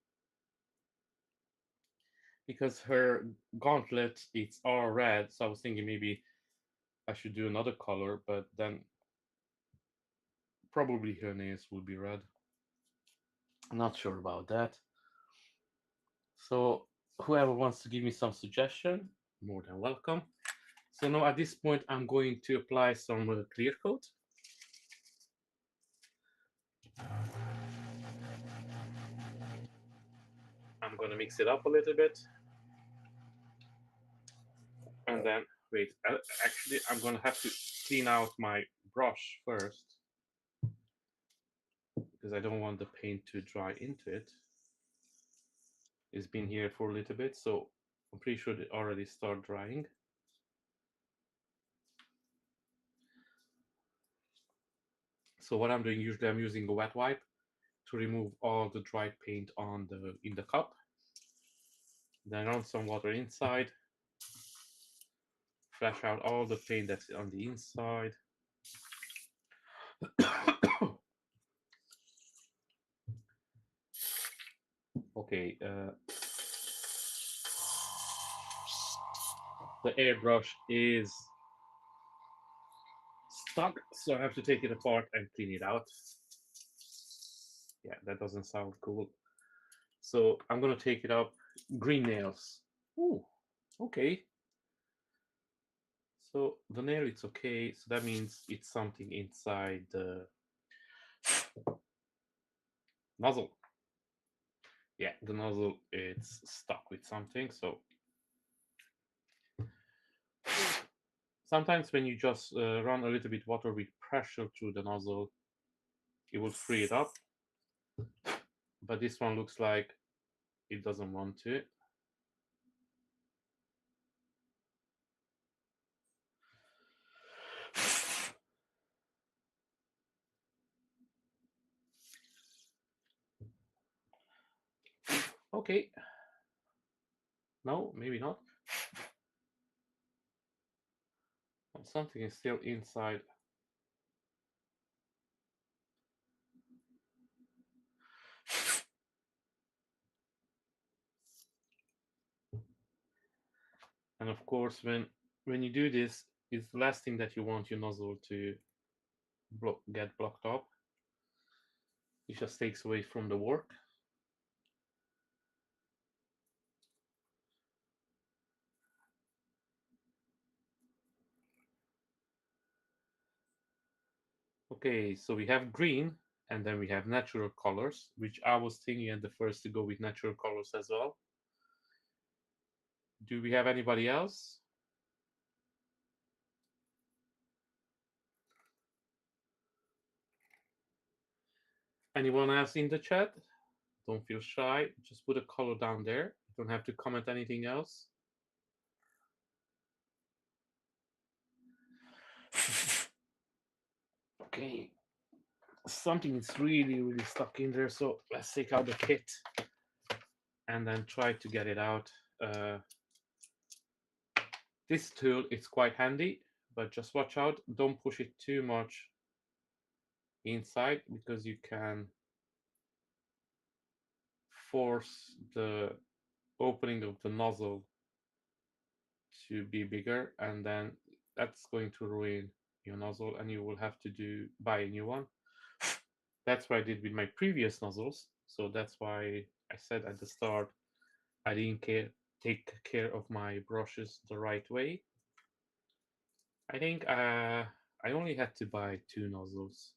Because her gauntlet it's all red, so I was thinking maybe I should do another color, but then probably her nails will be red. I'm not sure about that. So whoever wants to give me some suggestion, more than welcome. So now at this point, I'm going to apply some clear coat. I'm gonna mix it up a little bit, and then wait. Actually, I'm gonna have to clean out my brush first because I don't want the paint to dry into it. It's been here for a little bit, so I'm pretty sure it already started drying. So what I'm doing, usually I'm using a wet wipe to remove all the dry paint on in the cup. Then run some water inside, flash out all the paint that's on the inside. Okay, the airbrush is stuck, so I have to take it apart and clean it out. Yeah, that doesn't sound cool. So I'm gonna take it up. Green nails. Ooh, okay. So the nail it's okay. So that means it's something inside the nozzle. Yeah, the nozzle it's stuck with something. So sometimes when you just run a little bit water with pressure through the nozzle, it will free it up. But this one looks like it doesn't want to. Okay. No, maybe not. Something is still inside. And of course, when you do this, it's the last thing that you want your nozzle to get blocked up. It just takes away from the work. Okay, so we have green, and then we have natural colors, which I was thinking at the first to go with natural colors as well. Do we have anybody else? Anyone else in the chat? Don't feel shy. Just put a color down there. You don't have to comment anything else. Okay, something is really, really stuck in there. So let's take out the kit and then try to get it out. This tool is quite handy, but just watch out. Don't push it too much inside because you can force the opening of the nozzle to be bigger, and then that's going to ruin your nozzle and you will have to buy a new one. That's what I did with my previous nozzles, so that's why I said at the start I didn't take care of my brushes the right way. I think I only had to buy 2 nozzles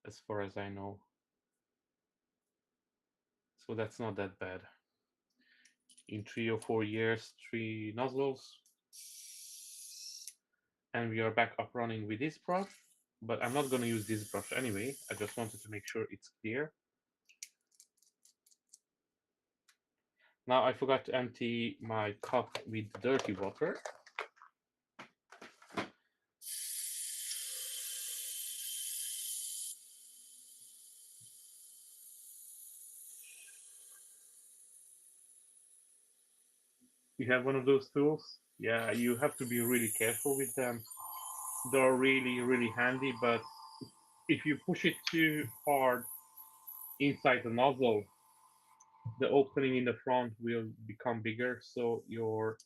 as far as I know, so that's not that bad. In 3 or 4 years, 3 nozzles, and we are back up running with this brush. But I'm not going to use this brush anyway. I just wanted to make sure it's clear. Now I forgot to empty my cup with dirty water. You have one of those tools? Yeah, you have to be really careful with them. They're really, really handy, but if you push it too hard inside the nozzle, the opening in the front will become bigger, so your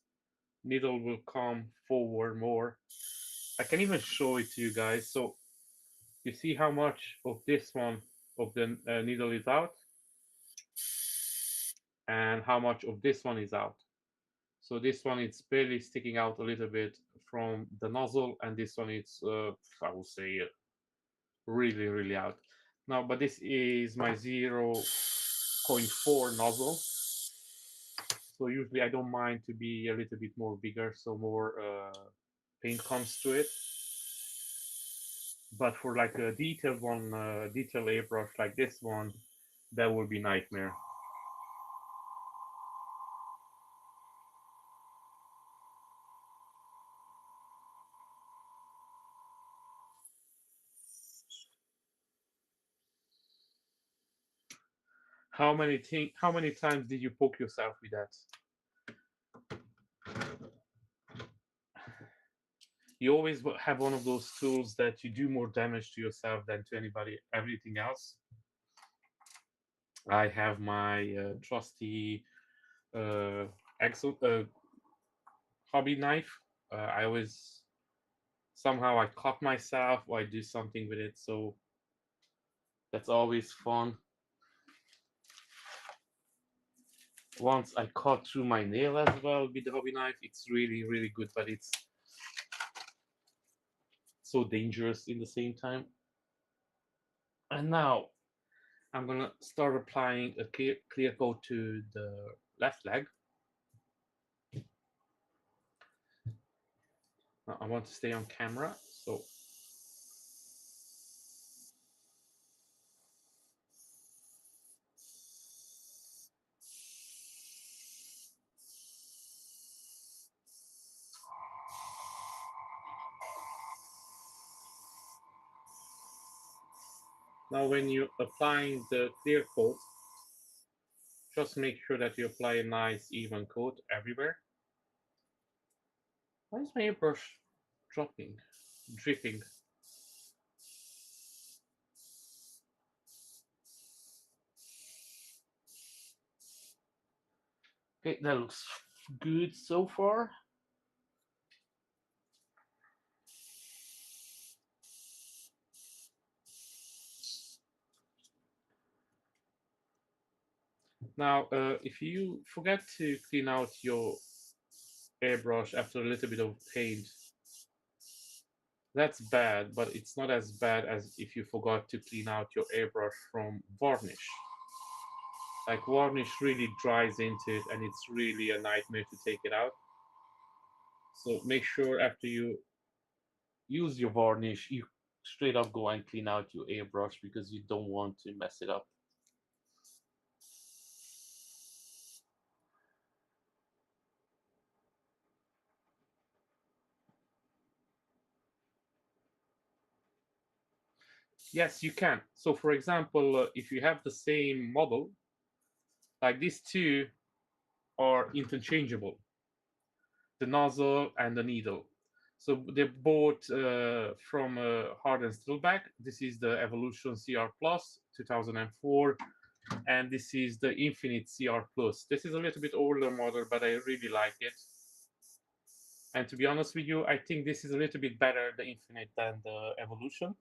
needle will come forward more. I can even show it to you guys. So you see how much of this one of the needle is out and how much of this one is out. So this one is barely sticking out a little bit from the nozzle, and this one is I will say really, really out. Now, but this is my 0.4 nozzle. So usually I don't mind to be a little bit more bigger, so more paint comes to it. But for like a detailed one, detailed airbrush like this one, that would be nightmare. How many times did you poke yourself with that? You always have one of those tools that you do more damage to yourself than to everything else. I have my trusty uh, hobby knife. I always somehow I cut myself or I do something with it, so that's always fun. Once I cut through my nail as well with the hobby knife. It's really, really good, but it's so dangerous in the same time. And now I'm gonna start applying a clear coat to the left leg. Now, I want to stay on camera, so now when you're applying the clear coat, just make sure that you apply a nice even coat everywhere. Why is my airbrush dripping? Okay, that looks good so far. Now, if you forget to clean out your airbrush after a little bit of paint, that's bad, but it's not as bad as if you forgot to clean out your airbrush from varnish. Like varnish really dries into it and it's really a nightmare to take it out. So make sure after you use your varnish, you straight up go and clean out your airbrush because you don't want to mess it up. Yes, you can. So for example, if you have the same model, like these two are interchangeable, the nozzle and the needle. So they bought from Hard and Stillback. This is the Evolution CR Plus 2004. and this is the Infinite CR Plus. This is a little bit older model, but I really like it. And to be honest with you, I think this is a little bit better, the Infinite, than the Evolution.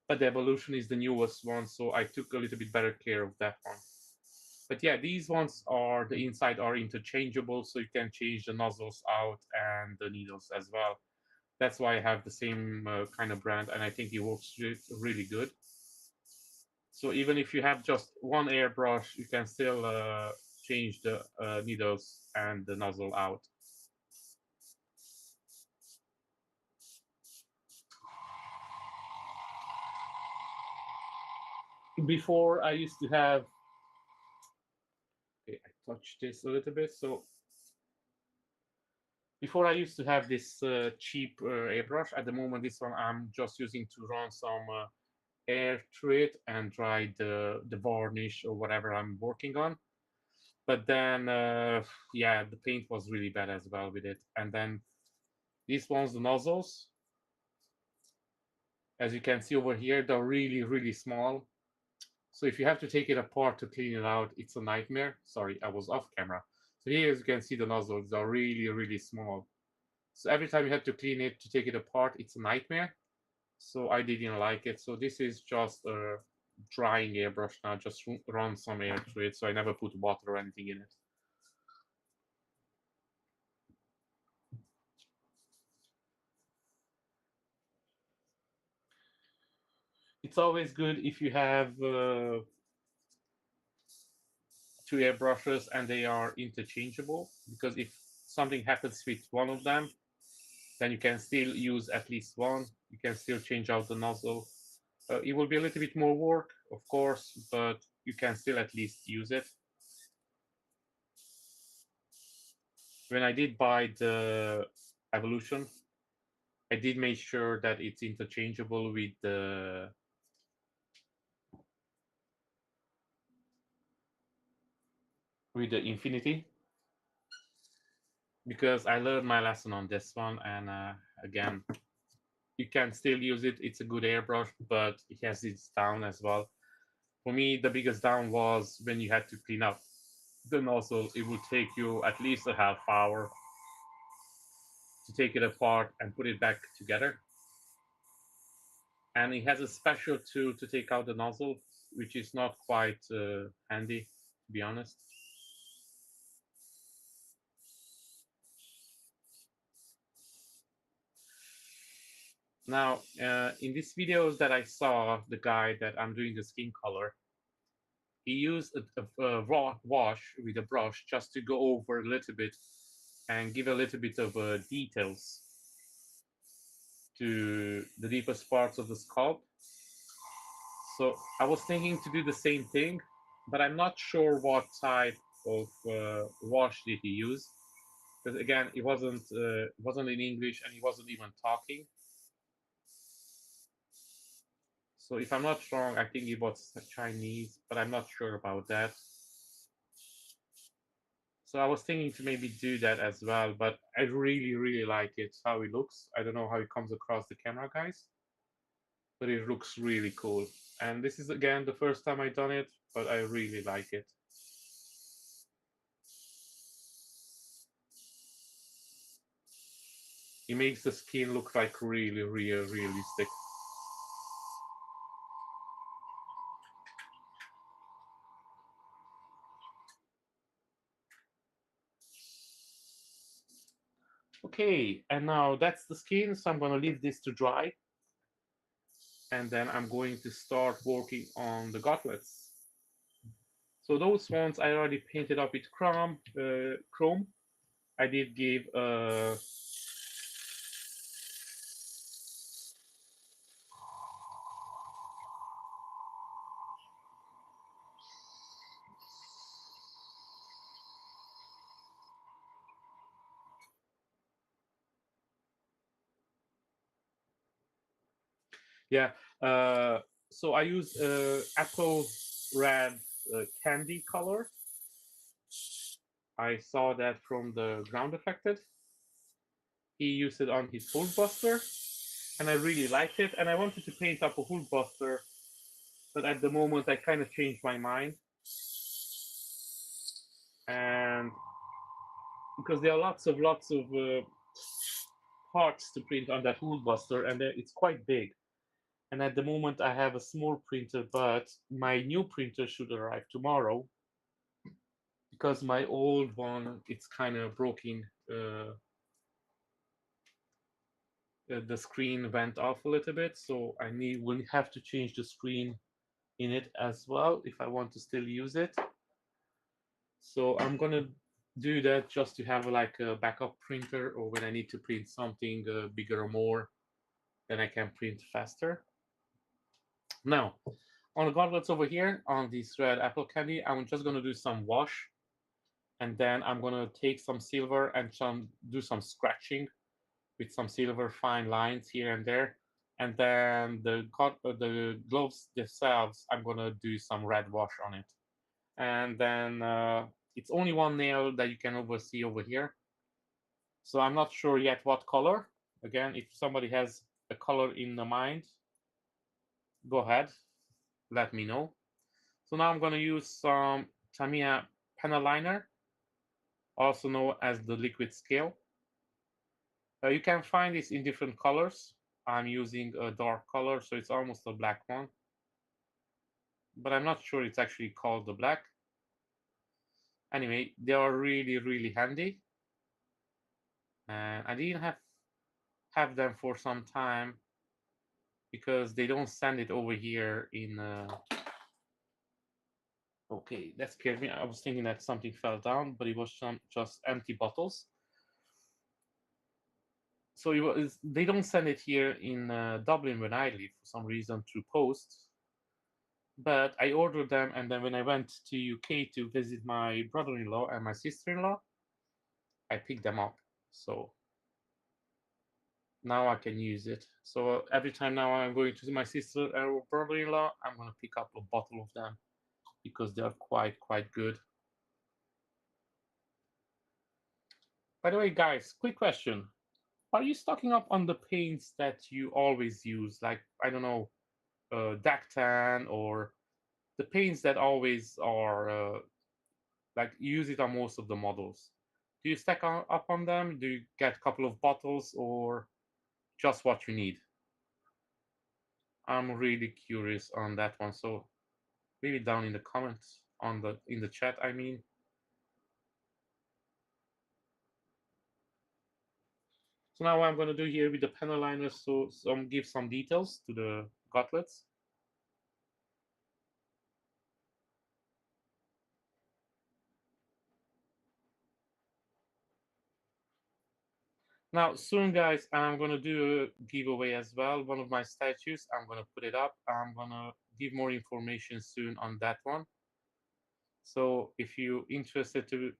But the Evolution is the newest one, so I took a little bit better care of that one. But yeah, these ones are, the inside are interchangeable, so you can change the nozzles out and the needles as well. That's why I have the same kind of brand, and I think it works really good. So even if you have just one airbrush, you can still change the needles and the nozzle out. Before I used to have, okay, I touched this a little bit. So before I used to have this cheap airbrush. At the moment, this one I'm just using to run some air through it and dry the varnish or whatever I'm working on. But then, yeah, the paint was really bad as well with it. And then these ones, the nozzles, as you can see over here, they're really, really small. So if you have to take it apart to clean it out, it's a nightmare. Sorry, I was off camera. So here, as you can see, the nozzles are really, really small. So every time you have to clean it to take it apart, it's a nightmare. So I didn't like it. So this is just a drying airbrush now, just run some air through it. So I never put water or anything in it. It's always good if you have two airbrushes and they are interchangeable, because if something happens with one of them, then you can still use at least one. You can still change out the nozzle. It will be a little bit more work, of course, but you can still at least use it. When I did buy the Evolution, I did make sure that it's interchangeable with the Infinity, because I learned my lesson on this one. And again, you can still use it. It's a good airbrush, but it has its down as well. For me, the biggest down was when you had to clean up the nozzle. It would take you at least a half hour to take it apart and put it back together. And it has a special tool to take out the nozzle, which is not quite handy, to be honest. Now, in this video that I saw, the guy that I'm doing the skin color, he used a raw wash with a brush just to go over a little bit and give a little bit of details to the deepest parts of the scalp. So I was thinking to do the same thing, but I'm not sure what type of wash did he use, because again, it wasn't in English and he wasn't even talking. So if I'm not wrong, I think it was Chinese, but I'm not sure about that. So I was thinking to maybe do that as well, but I really, really like it, how it looks. I don't know how it comes across the camera, guys, but it looks really cool. And this is, again, the first time I've done it, but I really like it. It makes the skin look like really, really realistic. Okay, and now that's the skin, so I'm gonna leave this to dry. And then I'm going to start working on the gauntlets. So those ones I already painted up with chrome. I did give yeah. So I use apple red candy color. I saw that from the ground affected. He used it on his full buster, and I really liked it. And I wanted to paint up a full buster, but at the moment I kind of changed my mind. And because there are lots of parts to print on that wool buster, and it's quite big. And at the moment, I have a small printer, but my new printer should arrive tomorrow because my old one it's kind of broken. The screen went off a little bit, so will have to change the screen in it as well if I want to still use it. So I'm gonna do that just to have like a backup printer, or when I need to print something bigger or more, then I can print faster. Now, on the gauntlets over here, on this red apple candy, I'm just gonna do some wash, and then I'm gonna take some silver and do some scratching with some silver fine lines here and there. And then the gloves themselves, I'm gonna do some red wash on it. And then it's only one nail that you can see over here. So I'm not sure yet what color. Again, if somebody has a color in the mind, go ahead, let me know. So now I'm gonna use some Tamiya panel liner, also known as the liquid scale. You can find this in different colors. I'm using a dark color, so it's almost a black one. But I'm not sure it's actually called the black. Anyway, they are really, really handy. And I didn't have them for some time because they don't send it over here in... Okay, that scared me. I was thinking that something fell down, but it was just empty bottles. So they don't send it here in Dublin when I live for some reason through post. But I ordered them, and then when I went to UK to visit my brother-in-law and my sister-in-law, I picked them up. So now I can use it. So every time now I'm going to see my sister or brother-in-law, I'm gonna pick up a bottle of them because they are quite good. By the way, guys, quick question: are you stocking up on the paints that you always use, like I don't know, Dactan, or the paints that always are like use it on most of the models? Do you stack up on them? Do you get a couple of bottles, or just what you need? I'm really curious on that one. So leave it down in the comments in the chat, I mean. So now what I'm going to do here with the panel liner, so give some details to the gauntlets. Now, soon, guys, I'm going to do a giveaway as well. One of my statues, I'm going to put it up. I'm going to give more information soon on that one. So if you're interested to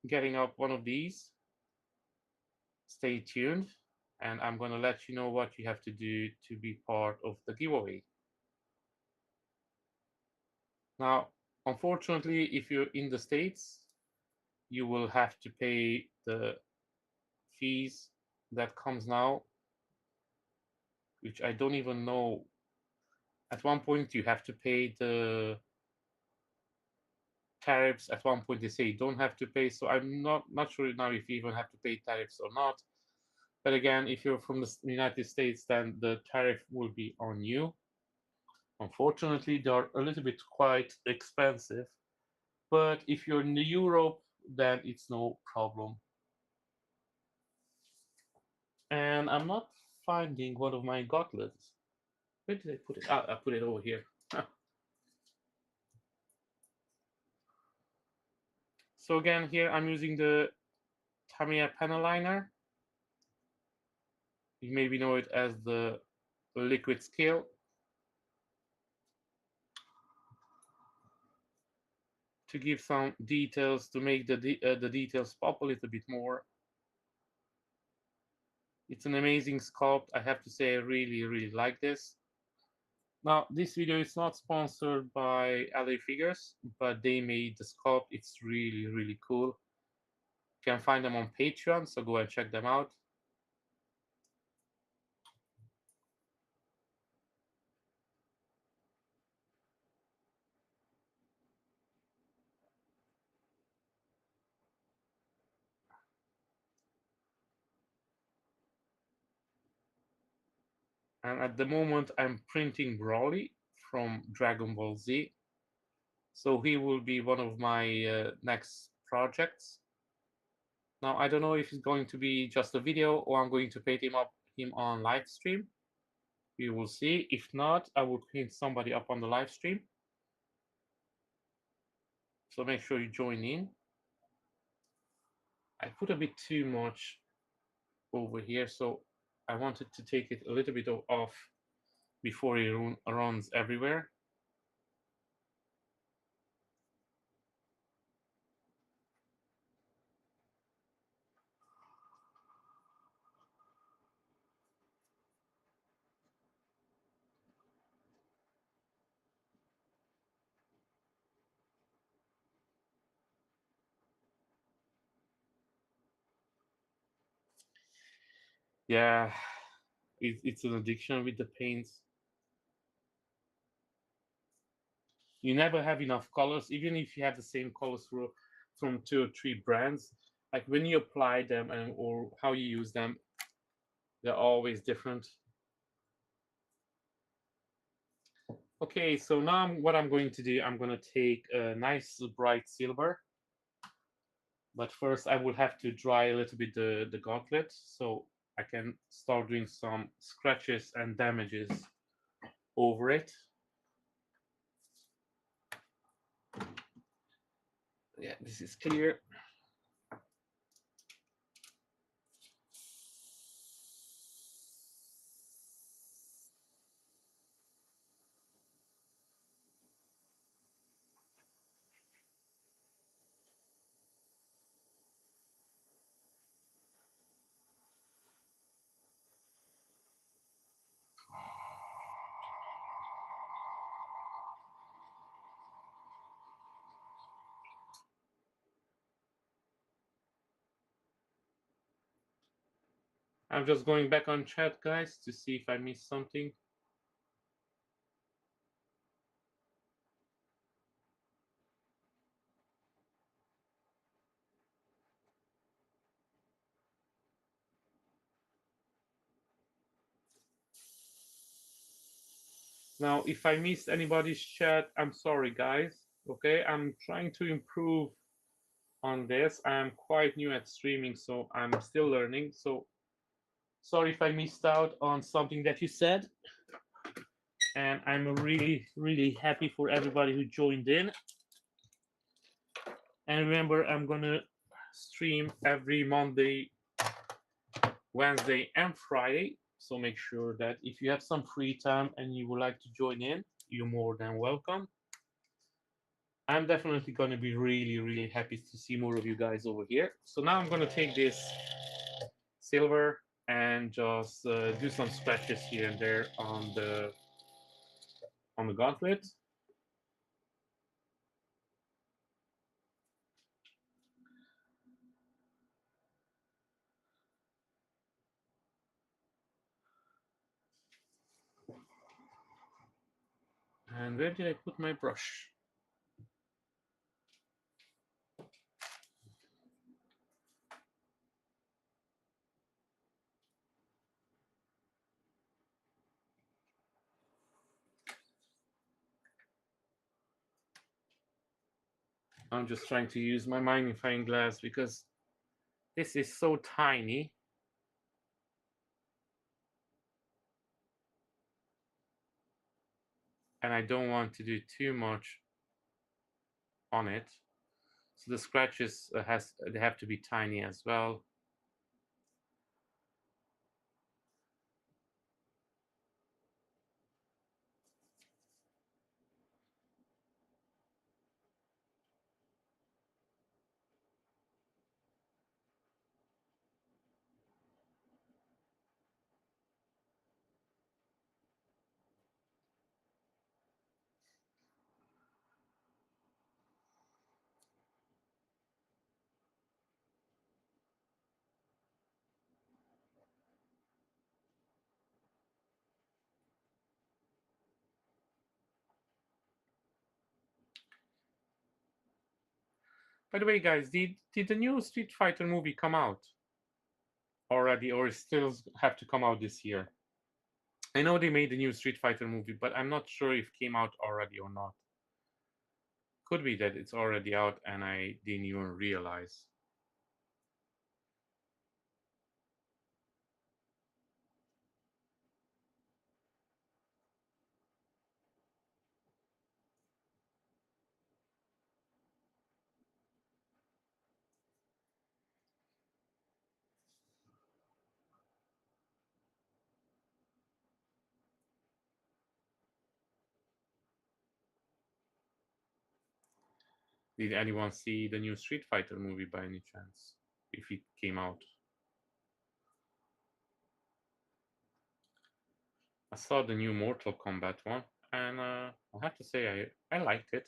getting up one of these, stay tuned. And I'm going to let you know what you have to do to be part of the giveaway. Now, unfortunately, if you're in the States, you will have to pay the fees that comes now, which I don't even know. At one point, you have to pay the tariffs. At one point, they say you don't have to pay. So I'm not sure now if you even have to pay tariffs or not. But again, if you're from the United States, then the tariff will be on you. Unfortunately, they are a little bit quite expensive. But if you're in Europe, then it's no problem. And I'm not finding one of my gauntlets. Where did I put it? I put it over here. So again, here I'm using the Tamiya panel liner. You maybe know it as the liquid scale. To give some details, to make the details pop a little bit more. It's an amazing sculpt. I have to say, I really like this. Now, this video is not sponsored by LA Figures, but they made the sculpt. It's really cool. You can find them on Patreon, so go and check them out. And at the moment, I'm printing Broly from Dragon Ball Z. So he will be one of my next projects. Now, I don't know if it's going to be just a video or I'm going to paint him on live stream. We will see. If not, I will paint somebody up on the live stream. So make sure you join in. I put a bit too much over here, so I wanted to take it a little bit off before it runs everywhere. Yeah, it's an addiction with the paints. You never have enough colors, even if you have the same colors from 2 or 3 brands. Like when you apply them or how you use them, they're always different. Okay, so now what I'm going to do, I'm going to take a nice bright silver. But first I will have to dry a little bit the gauntlet so I can start doing some scratches and damages over it. Yeah, this is clear. I'm just going back on chat, guys, to see if I missed something. Now, if I missed anybody's chat, I'm sorry, guys. Okay, I'm trying to improve on this. I'm quite new at streaming, so I'm still learning. So sorry if I missed out on something that you said. And I'm really, really happy for everybody who joined in. And remember, I'm gonna stream every Monday, Wednesday, and Friday. So make sure that if you have some free time and you would like to join in, you're more than welcome. I'm definitely gonna be really, really happy to see more of you guys over here. So now I'm gonna take this silver and just do some scratches here and there on the gauntlet. And where did I put my brush? I'm just trying to use my magnifying glass because this is so tiny. And I don't want to do too much on it. So the scratches they have to be tiny as well. By the way, guys, did the new Street Fighter movie come out already, or still have to come out this year? I know they made the new Street Fighter movie, but I'm not sure if it came out already or not. Could be that it's already out and I didn't even realize. Did anyone see the new Street Fighter movie by any chance? If it came out? I saw the new Mortal Kombat one, and I have to say I liked it.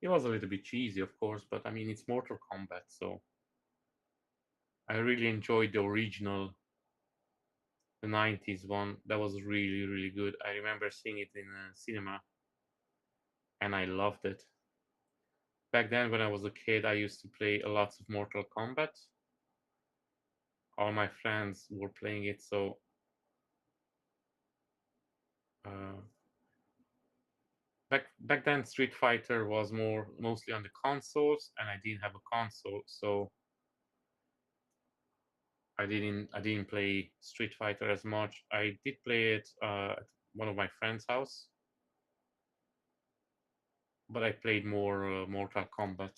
It was a little bit cheesy, of course, but I mean it's Mortal Kombat, so I really enjoyed the original, the '90s one. That was really good. I remember seeing it in a cinema, and I loved it. Back then, when I was a kid, I used to play a lot of Mortal Kombat. All my friends were playing it, so uh, back then Street Fighter was mostly on the consoles, and I didn't have a console, so I didn't play Street Fighter as much. I did play it at one of my friend's house, but I played more Mortal Kombat.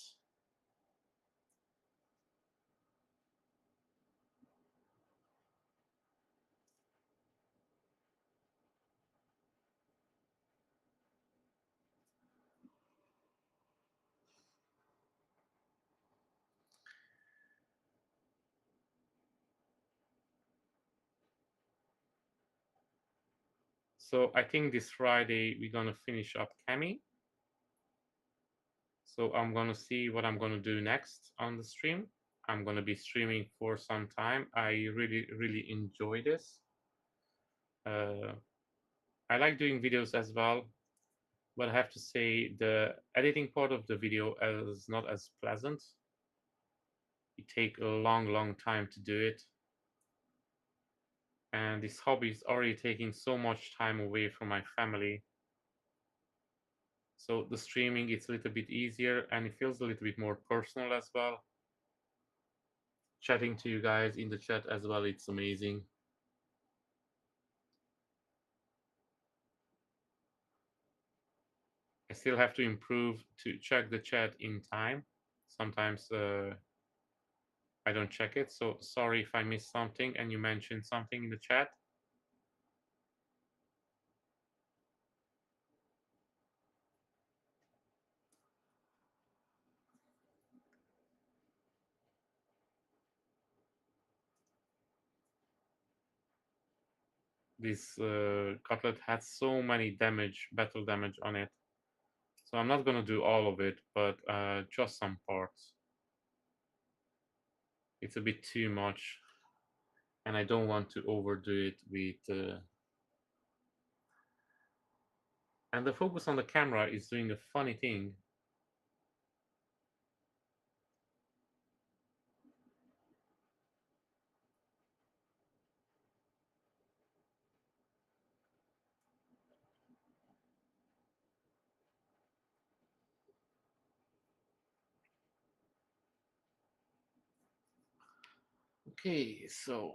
So I think this Friday we're gonna finish up Cammy. So I'm gonna see what I'm gonna do next on the stream. I'm gonna be streaming for some time. I really enjoy this. Uh, I like doing videos as well, but I have to say the editing part of the video is not as pleasant. It take a long time to do it, and this hobby is already taking so much time away from my family. So the streaming it's a little bit easier and it feels a little bit more personal as well. Chatting to you guys in the chat as well, it's amazing. I still have to improve to check the chat in time. Sometimes I don't check it, so sorry if I missed something and you mentioned something in the chat. This cutlet has so many battle damage on it. So I'm not gonna do all of it, but just some parts. It's a bit too much, and I don't want to overdo it with. And the focus on the camera is doing a funny thing. Okay, so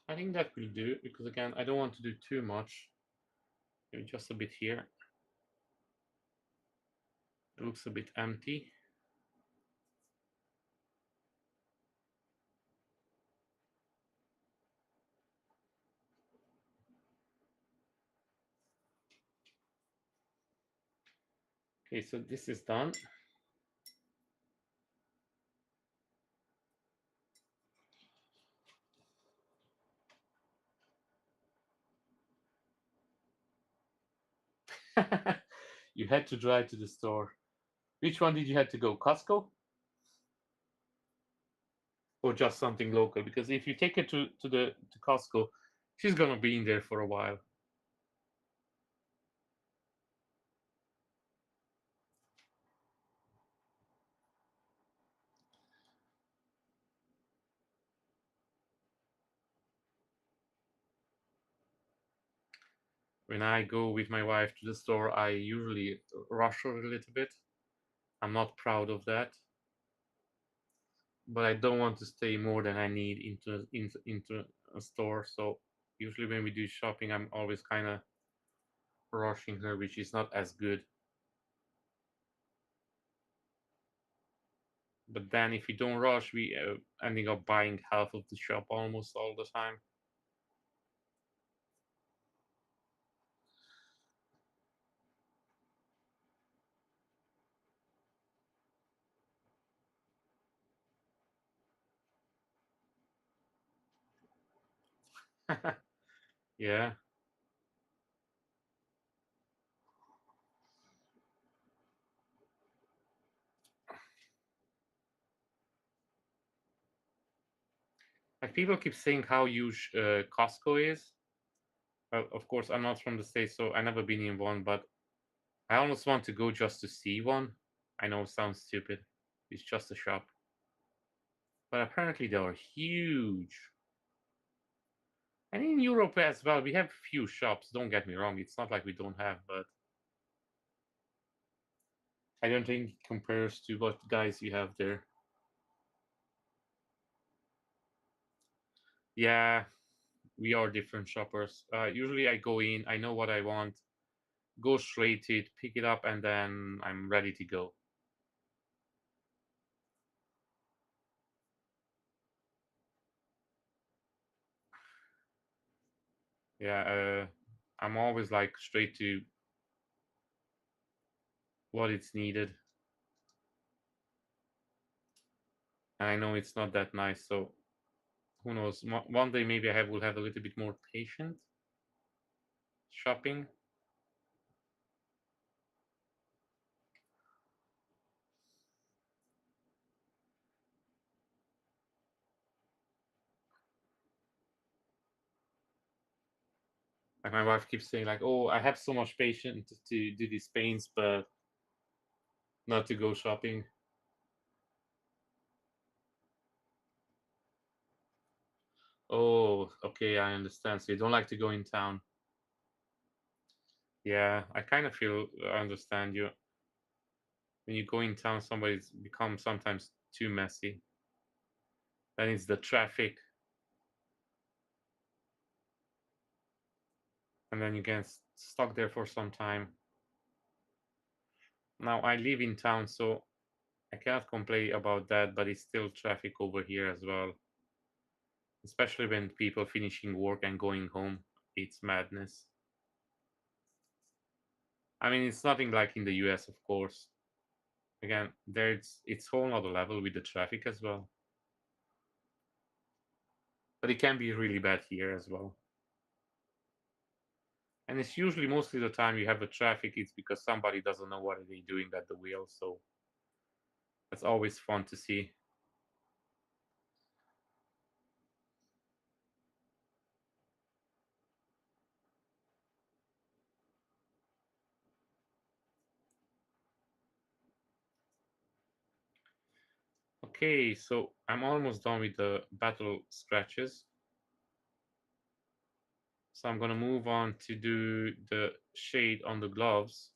I think that will do, because again, I don't want to do too much. Maybe just a bit here. It looks a bit empty. Okay, so this is done. You had to drive to the store. Which one did you have to go? Costco? Or just something local? Because if you take it to Costco, she's gonna be in there for a while. When I go with my wife to the store, I usually rush her a little bit. I'm not proud of that, but I don't want to stay more than I need into a store. So usually when we do shopping, I'm always kind of rushing her, which is not as good. But then if we don't rush, we ending up buying half of the shop almost all the time. Yeah. Like people keep saying how huge Costco is. Well, of course, I'm not from the States, so I never been in one, but I almost want to go just to see one. I know it sounds stupid. It's just a shop. But apparently they are huge. And in Europe as well, we have few shops, don't get me wrong. It's not like we don't have, but I don't think it compares to what guys you have there. Yeah, we are different shoppers. Usually I go in, I know what I want, go straight to it, pick it up, and then I'm ready to go. Yeah, I'm always like straight to what it's needed. And I know it's not that nice, so who knows? One day maybe will have a little bit more patient shopping. Like my wife keeps saying, like, "Oh, I have so much patience to do these paints, but not to go shopping." Oh, okay, I understand. So you don't like to go in town. Yeah, I kind of feel I understand you. When you go in town, somebody's become sometimes too messy. Then it's the traffic, and then you get stuck there for some time. Now I live in town, so I cannot complain about that, but it's still traffic over here as well. Especially when people finishing work and going home. It's madness. I mean, it's nothing like in the US, of course. Again, there's it's whole other level with the traffic as well. But it can be really bad here as well. And it's usually mostly the time you have the traffic, it's because somebody doesn't know what they're doing at the wheel. So that's always fun to see. Okay, so I'm almost done with the battle scratches. So I'm gonna move on to do the shade on the gloves.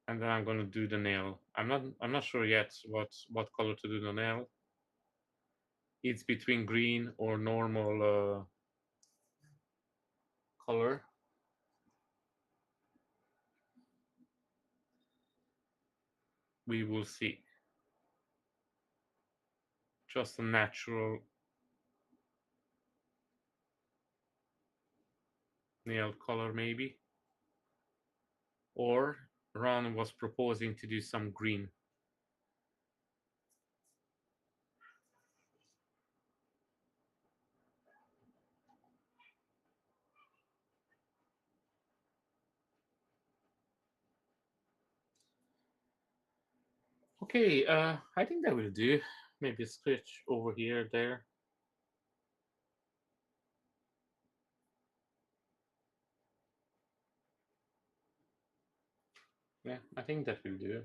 And then I'm gonna do the nail. I'm not sure yet what color to do the nail. It's between green or normal color. We will see. Just a natural nail color maybe. Or Ron was proposing to do some green. Okay, I think that will do. Maybe a scratch over here, there. Yeah, I think that will do.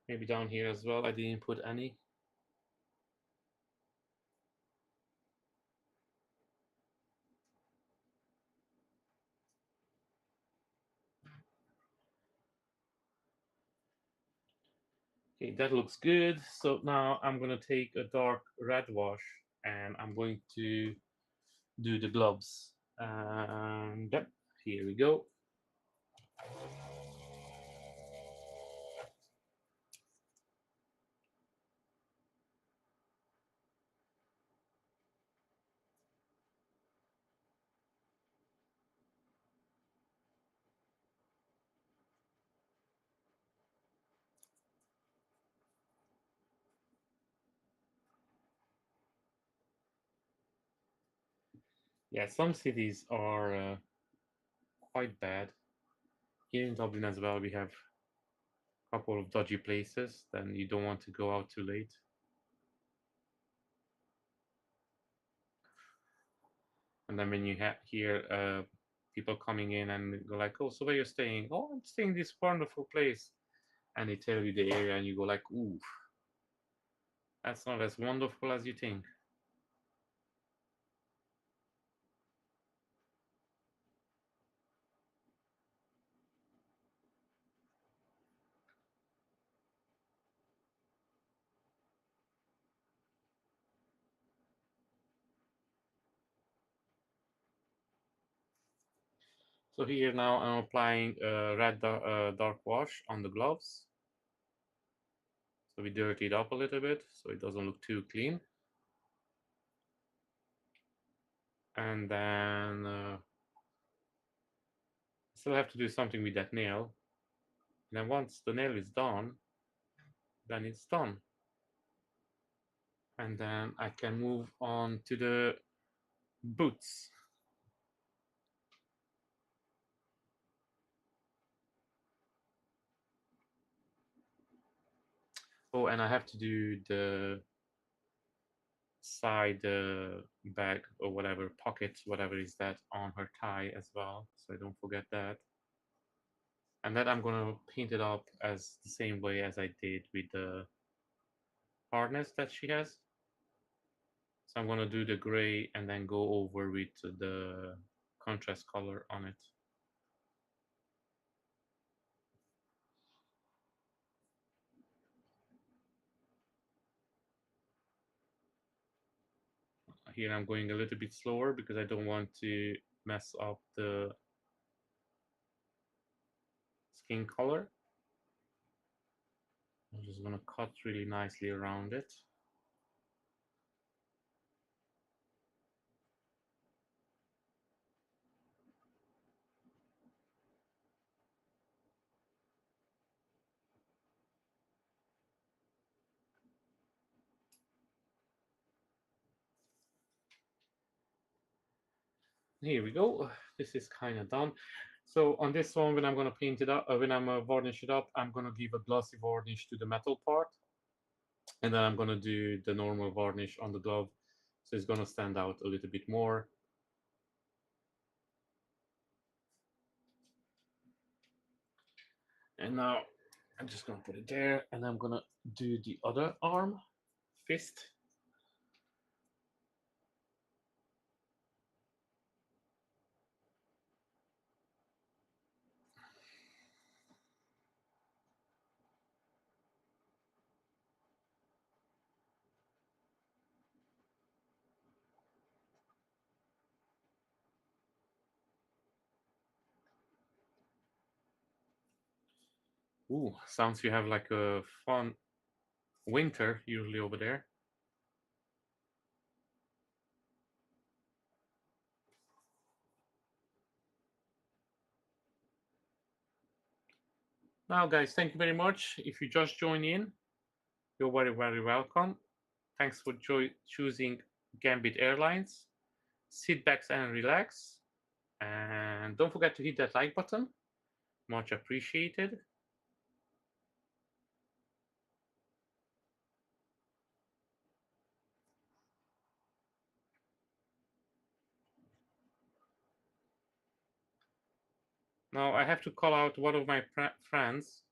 Maybe down here as well. I didn't put any. Okay, that looks good. So now I'm gonna take a dark red wash and I'm going to do the gloves. And yep, here we go. Yeah, some cities are quite bad. Here in Dublin as well, we have a couple of dodgy places. Then you don't want to go out too late. And then when you hear people coming in and go like, "Oh, so where you're staying?" "Oh, I'm staying in this wonderful place," and they tell you the area, and you go like, "Ooh, that's not as wonderful as you think." So here now I'm applying red dark wash on the gloves. So we dirty it up a little bit so it doesn't look too clean. And then still have to do something with that nail. And then once the nail is done, then it's done. And then I can move on to the boots. Oh, and I have to do the side bag or whatever, pocket, whatever is that on her tie as well. So I don't forget that. And then I'm gonna paint it up as the same way as I did with the harness that she has. So I'm gonna do the gray and then go over with the contrast color on it. Here I'm going a little bit slower because I don't want to mess up the skin color. I'm just gonna cut really nicely around it. Here we go. This is kind of done. So on this one, when I'm gonna paint it up, when I'm varnish it up, I'm gonna give a glossy varnish to the metal part, and then I'm gonna do the normal varnish on the glove, so it's gonna stand out a little bit more. And now I'm just gonna put it there, and I'm gonna do the other arm, fist. Ooh, sounds you have like a fun winter usually over there. Now, guys, thank you very much. If you just joined in, you're very, very welcome. Thanks for choosing Gambit Airlines. Sit back and relax. And don't forget to hit that like button. Much appreciated. Now, I have to call out one of my friends.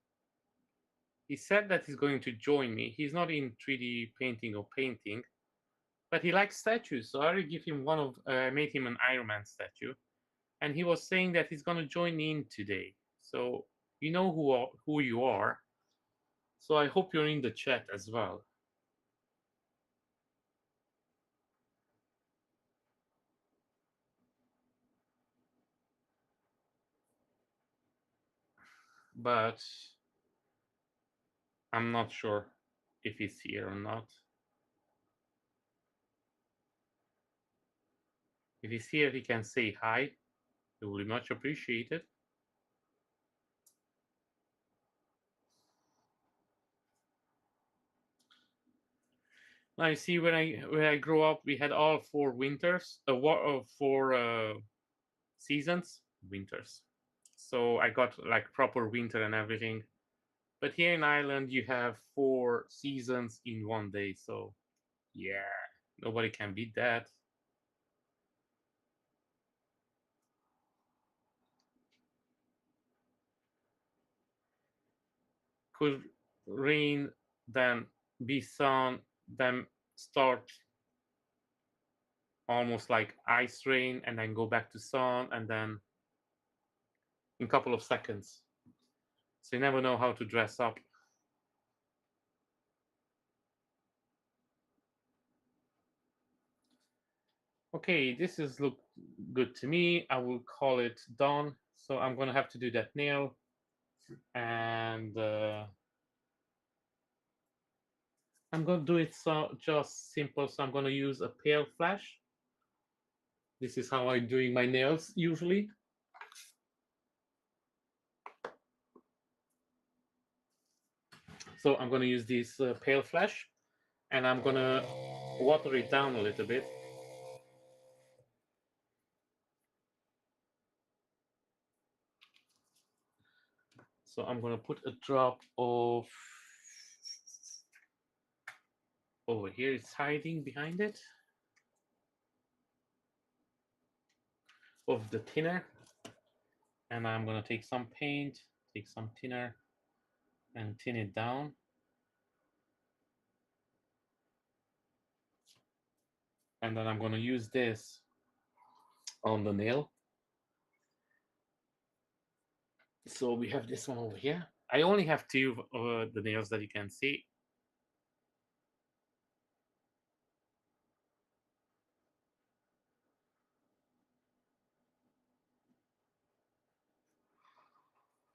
He said that he's going to join me. He's not in 3D painting or painting, but he likes statues. So I already give him made him an Iron Man statue. And he was saying that he's going to join in today. So you know who you are. So I hope you're in the chat as well. But I'm not sure if he's here or not. If he's here, he can say hi. It will be much appreciated. Now you see, when I grew up, we had all 4 winters, 4 seasons, winters. So I got like proper winter and everything. But here in Ireland, you have 4 seasons in one day. So yeah, nobody can beat that. Could rain, then be sun, then start almost like ice rain, and then go back to sun, and then in a couple of seconds. So you never know how to dress up. Okay, this is look good to me. I will call it done. So I'm gonna have to do that nail, and I'm gonna do it so just simple. So I'm gonna use a pale flash. This is how I'm doing my nails usually. So I'm gonna use this pale flash, and I'm gonna water it down a little bit. So I'm gonna put a drop of over here. It's hiding behind it of the thinner, and I'm gonna take some paint, take some thinner, and thin it down. And then I'm gonna use this on the nail. So we have this one over here. I only have 2 of the nails that you can see.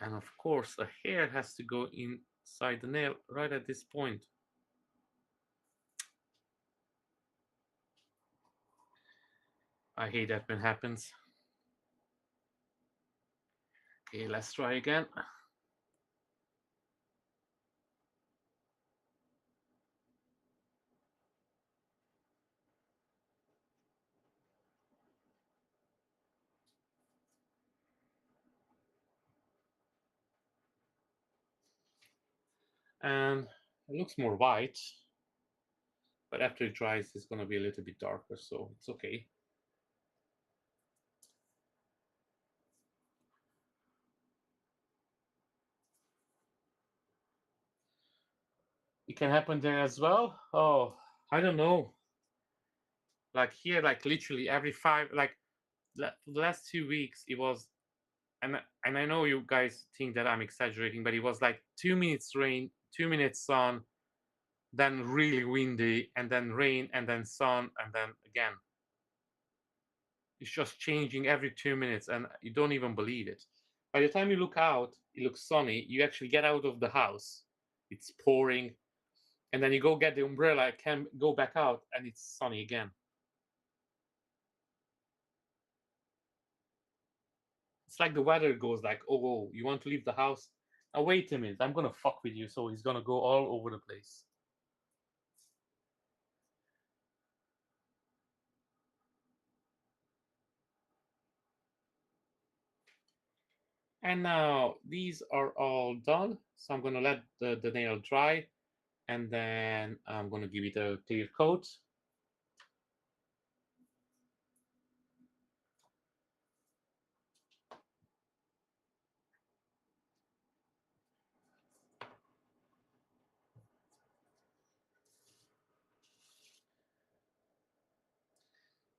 And of course, a hair has to go inside the nail right at this point. I hate that when it happens. Okay, let's try again. And it looks more white, but after it dries, it's gonna be a little bit darker, so it's okay. It can happen there as well. Oh, I don't know. Like here, like literally every 5, like the last 2 weeks, it was, and I know you guys think that I'm exaggerating, but it was like 2 minutes rain, 2 minutes sun, then really windy, and then rain, and then sun, and then again. It's just changing every 2 minutes, and you don't even believe it. By the time you look out, it looks sunny. You actually get out of the house, it's pouring, and then you go get the umbrella, can go back out, and it's sunny again. It's like the weather goes like, oh, you want to leave the house? Now wait a minute, I'm gonna fuck with you. So he's gonna go all over the place. And now these are all done. So I'm gonna let the nail dry, and then I'm gonna give it a clear coat.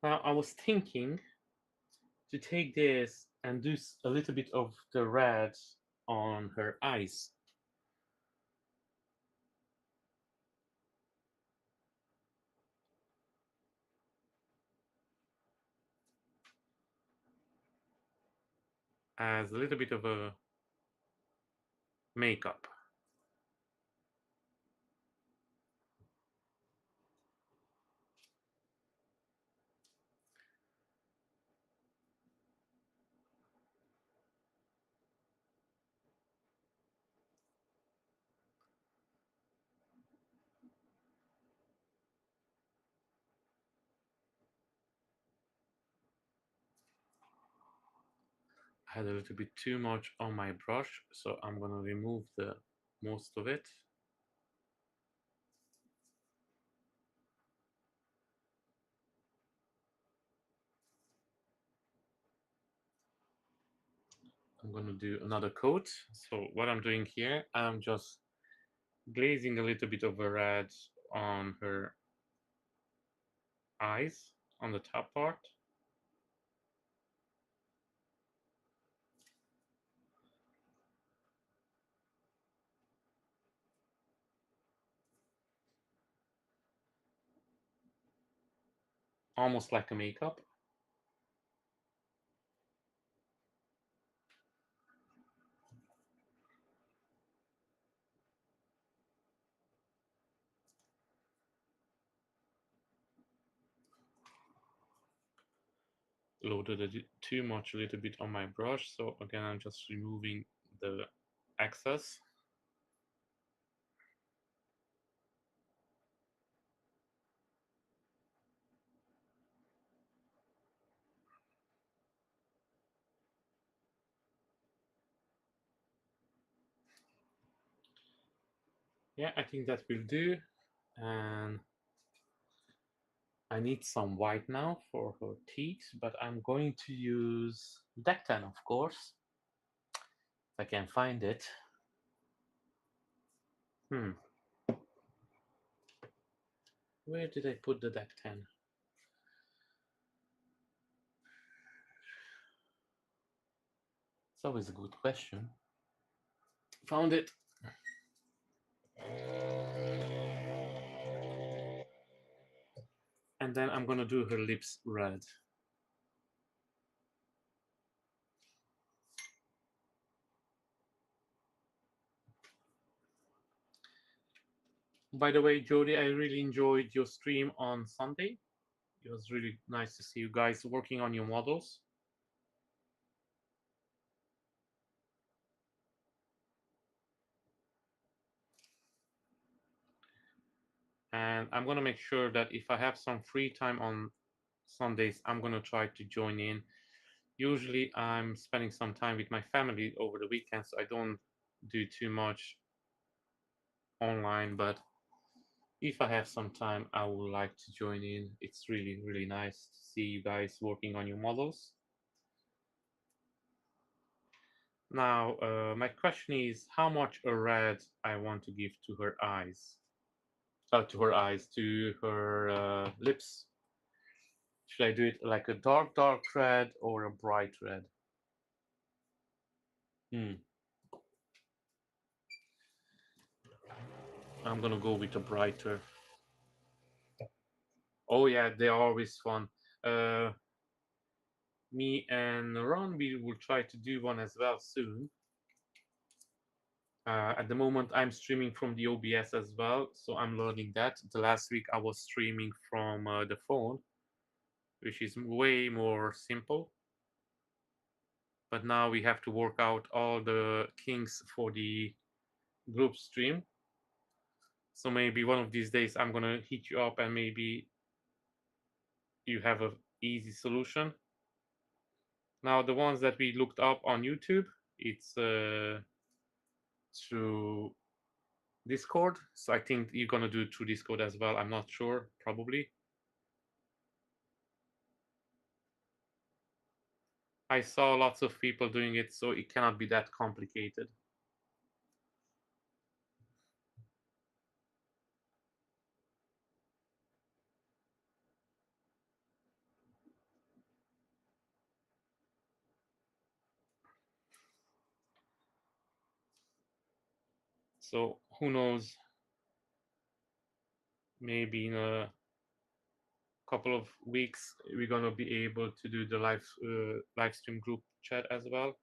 Now I was thinking to take this and do a little bit of the red on her eyes. as a little bit of a makeup. I had a little bit too much on my brush, so I'm gonna remove the most of it. I'm gonna do another coat. So what I'm doing here, I'm just glazing a little bit of a red on her eyes on the top part. Almost like a makeup. Loaded it too much a little bit on my brush, so again I'm just removing the excess. Yeah, I think that will do. And I need some white now for her teeth, but I'm going to use deck 10, of course, if I can find it. Where did I put the deck 10? It's always a good question. Found it. And then I'm gonna do her lips red. By the way, Jody, I really enjoyed your stream on Sunday. It was really nice to see you guys working on your models. And I'm gonna make sure that if I have some free time on Sundays, I'm gonna try to join in. Usually I'm spending some time with my family over the weekend, so I don't do too much online, but if I have some time, I would like to join in. It's really, really nice to see you guys working on your models. Now, my question is how much a red I want to give to her eyes. To her lips. Should I do it like a dark, dark red or a bright red? I'm gonna go with a brighter. Oh yeah, they are always fun. Me and Ron, we will try to do one as well soon. At the moment, I'm streaming from the OBS as well, so I'm learning that. The last week, I was streaming from the phone, which is way more simple. But now we have to work out all the kinks for the group stream. So maybe one of these days, I'm gonna hit you up and maybe you have a easy solution. Now, the ones that we looked up on YouTube, it's through Discord. So I think you're gonna do it through Discord as well. I'm not sure, probably. I saw lots of people doing it, so it cannot be that complicated. So who knows? Maybe in a couple of weeks we're gonna be able to do the live stream group chat as well.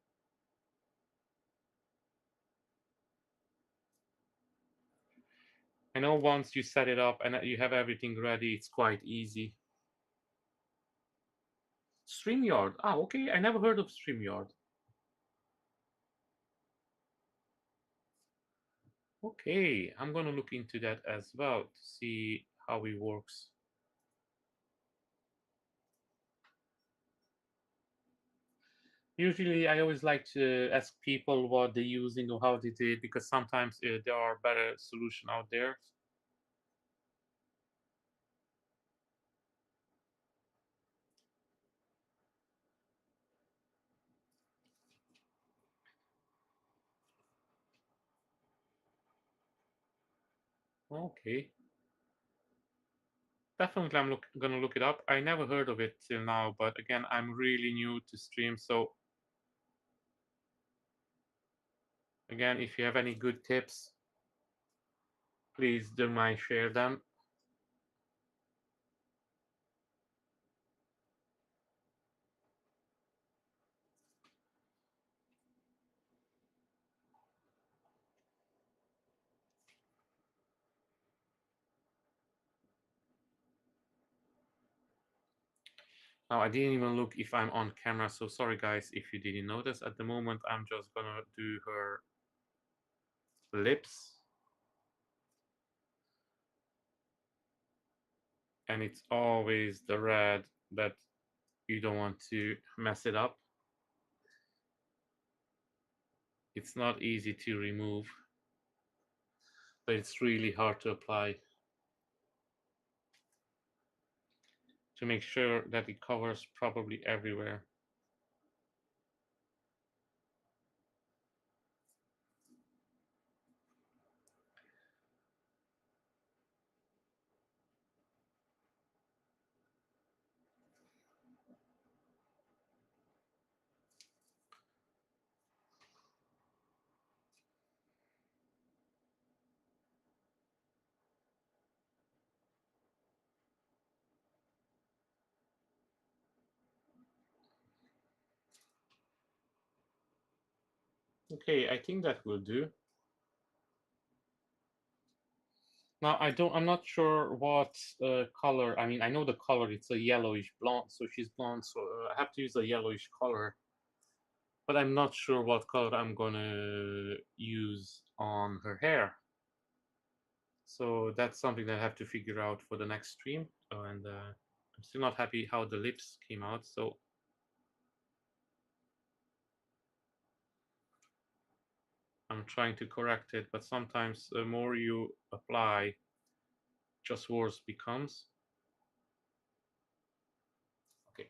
I know once you set it up and you have everything ready, it's quite easy. StreamYard. Ah, okay. I never heard of StreamYard. Okay, I'm gonna look into that as well to see how it works. Usually, I always like to ask people what they're using or how they did, because sometimes there are better solution out there. Okay, definitely, I'm gonna look it up. I never heard of it till now, but again, I'm really new to stream, so again, if you have any good tips, please don't mind share them. Now, I didn't even look if I'm on camera, so sorry guys if you didn't notice. At the moment, I'm just gonna do her lips. And it's always the red that you don't want to mess it up. It's not easy to remove, but it's really hard to apply, to make sure that it covers probably everywhere. Okay, I think that will do. Now I'm not sure what color. I mean, I know the color. It's a yellowish blonde, so she's blonde. So I have to use a yellowish color, but I'm not sure what color I'm gonna use on her hair. So that's something that I have to figure out for the next stream. And I'm still not happy how the lips came out. So I'm trying to correct it, but sometimes the more you apply, just worse becomes. Okay,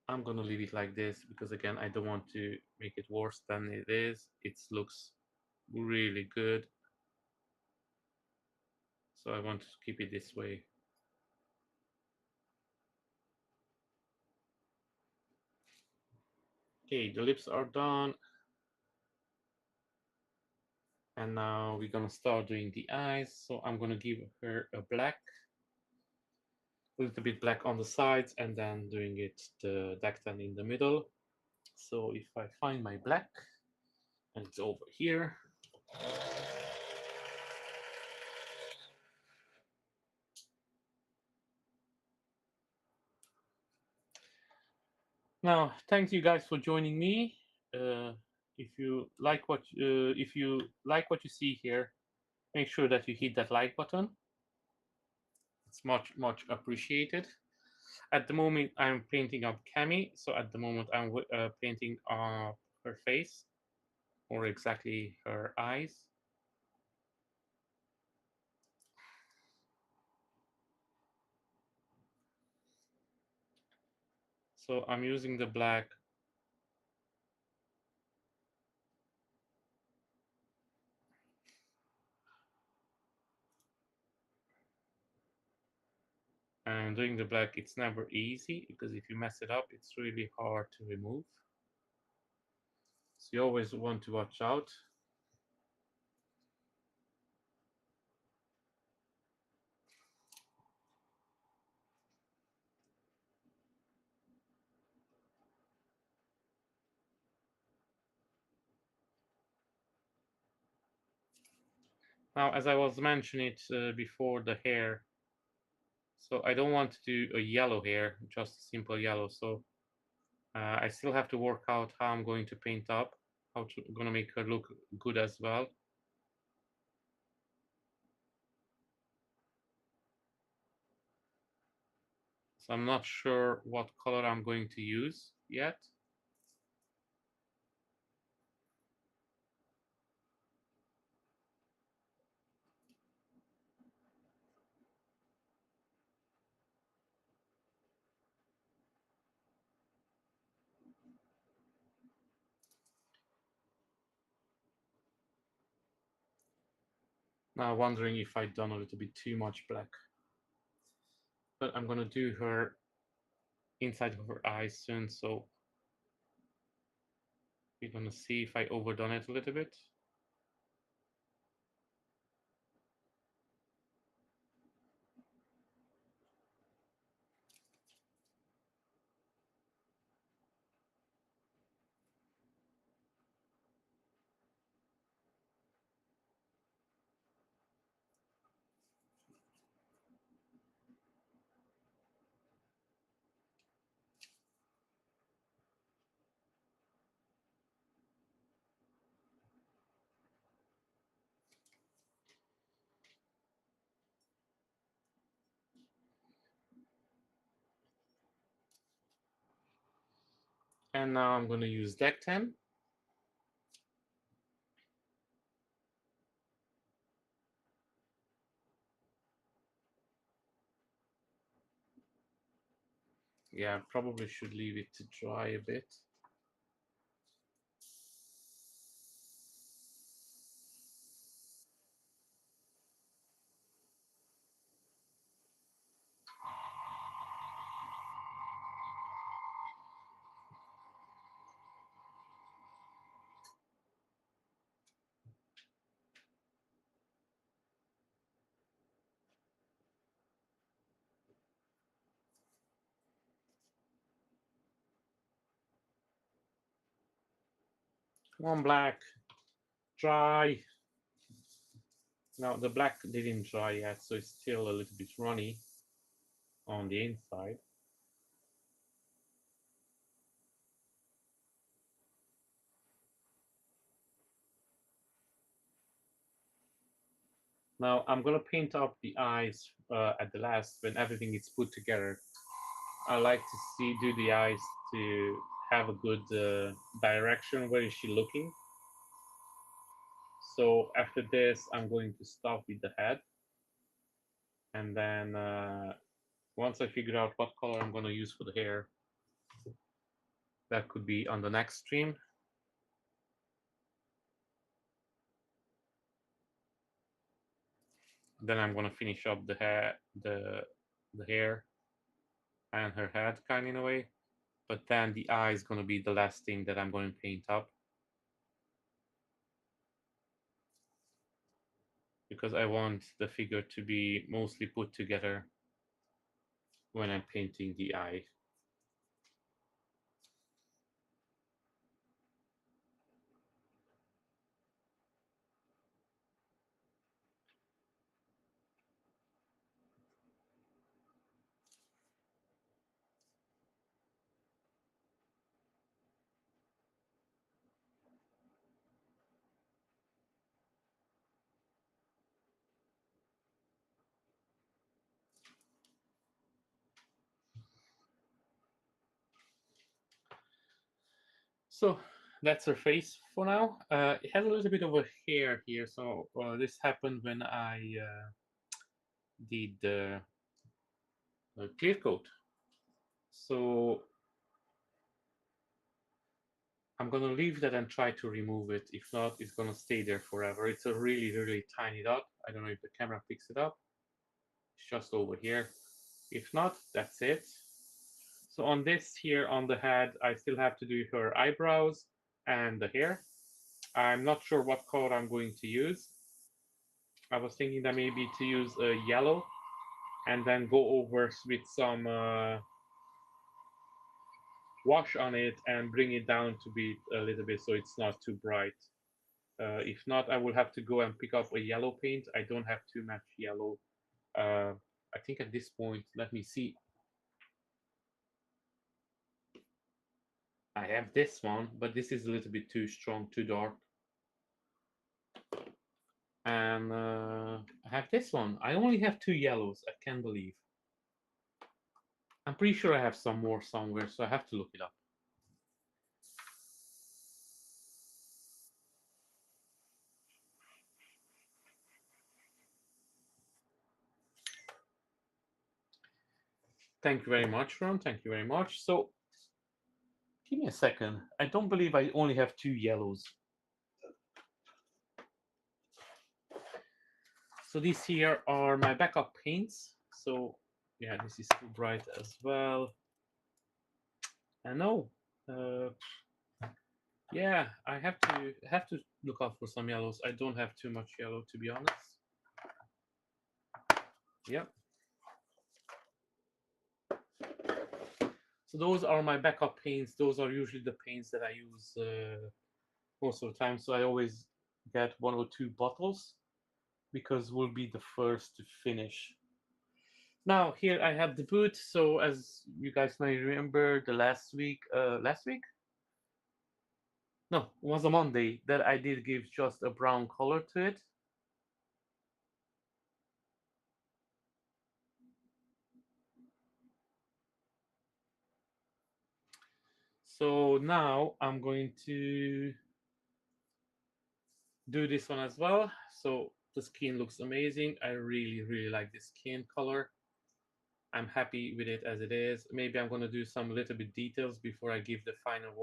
I'm gonna leave it like this because again, I don't want to make it worse than it is. It looks really good. So I want to keep it this way. Okay, the lips are done. And now we're gonna start doing the eyes. So I'm gonna give her a black, a little bit black on the sides, and then doing it the dactyl in the middle. So if I find my black, and it's over here. Now, thanks you guys for joining me. If you like what you see here, make sure that you hit that like button. It's much appreciated. At the moment, I'm painting up Cammy, so at the moment I'm painting her face, or exactly her eyes. So I'm using the black and doing the black. It's never easy because if you mess it up, it's really hard to remove. So you always want to watch out. Now, as I was mentioning it before, the hair. So I don't want to do a yellow hair, just a simple yellow. So I still have to work out how I'm going to paint up, how to gonna make her look good as well. So I'm not sure what color I'm going to use yet. Now wondering if I've done a little bit too much black. But I'm gonna do her inside of her eyes soon, so we're gonna see if I overdone it a little bit. And now I'm gonna use deck 10. Yeah, probably should leave it to dry a bit. Come on, black, dry. Now the black didn't dry yet, so it's still a little bit runny on the inside. Now I'm gonna paint up the eyes at the last when everything is put together. I like to do the eyes to have a good direction. Where is she looking? So after this, I'm going to stop with the head, and then once I figure out what color I'm going to use for the hair, that could be on the next stream. Then I'm going to finish up the hair, the hair, and her head, kind of in a way. But then the eye is going to be the last thing that I'm going to paint up, because I want the figure to be mostly put together when I'm painting the eye. So that's her face for now. It has a little bit of a hair here, so this happened when I did the clear coat. So I'm gonna leave that and try to remove it. If not, it's gonna stay there forever. It's a really, really tiny dot. I don't know if the camera picks it up. It's just over here. If not, that's it. So on this here on the head, I still have to do her eyebrows and the hair. I'm not sure what color I'm going to use. I was thinking that maybe to use a yellow and then go over with some wash on it and bring it down to be a little bit so it's not too bright. If not, I will have to go and pick up a yellow paint. I don't have too much yellow. I think at this point, let me see. I have this one, but this is a little bit too strong, too dark. And I have this one. I only have 2 yellows. I can't believe. I'm pretty sure I have some more somewhere, so I have to look it up. Thank you very much, Ron. Thank you very much. So, give me a second. I don't believe I only have 2 yellows. So these here are my backup paints. So yeah, this is too bright as well. And no, yeah, I have to look out for some yellows. I don't have too much yellow, to be honest. Yep. So those are my backup paints. Those are usually the paints that I use most of the time. So I always get 1 or 2 bottles because we'll be the first to finish. Now here I have the boot. So as you guys may remember, the last week, no, it was a Monday that I did give just a brown color to it. So now I'm going to do this one as well. So the skin looks amazing. I really like this skin color. I'm happy with it as it is. Maybe I'm going to do some little bit details before I give the final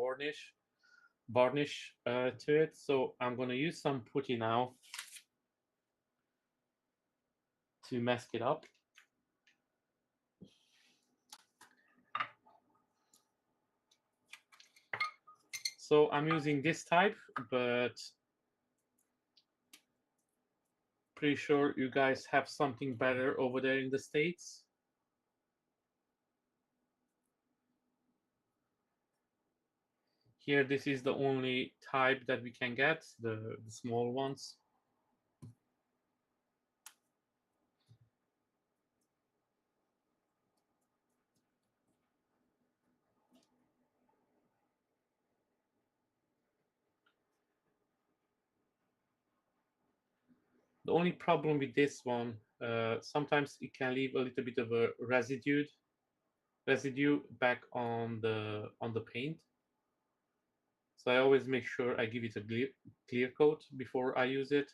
varnish to it. So I'm going to use some putty now to mask it up. So I'm using this type, but pretty sure you guys have something better over there in the States. Here, this is the only type that we can get, the small ones. The only problem with this one, sometimes it can leave a little bit of a residue back on the paint. So I always make sure I give it a clear coat before I use it.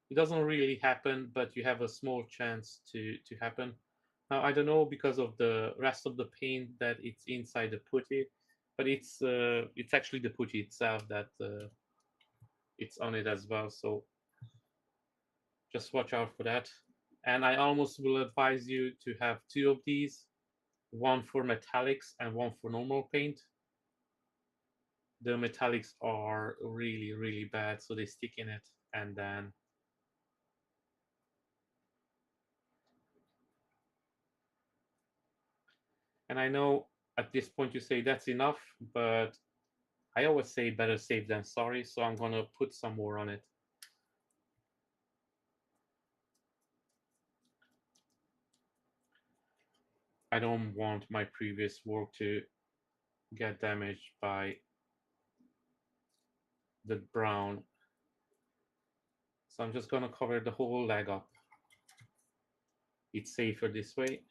It doesn't really happen, but you have a small chance to happen. Now I don't know because of the rest of the paint that it's inside the putty, but it's actually the putty itself that it's on it as well. So just watch out for that. And I almost will advise you to have 2 of these, one for metallics and one for normal paint. The metallics are really bad, so they stick in it, and then I know at this point you say that's enough, but I always say better safe than sorry, so I'm gonna put some more on it. I don't want my previous work to get damaged by the brown. So I'm just gonna cover the whole leg up. It's safer this way.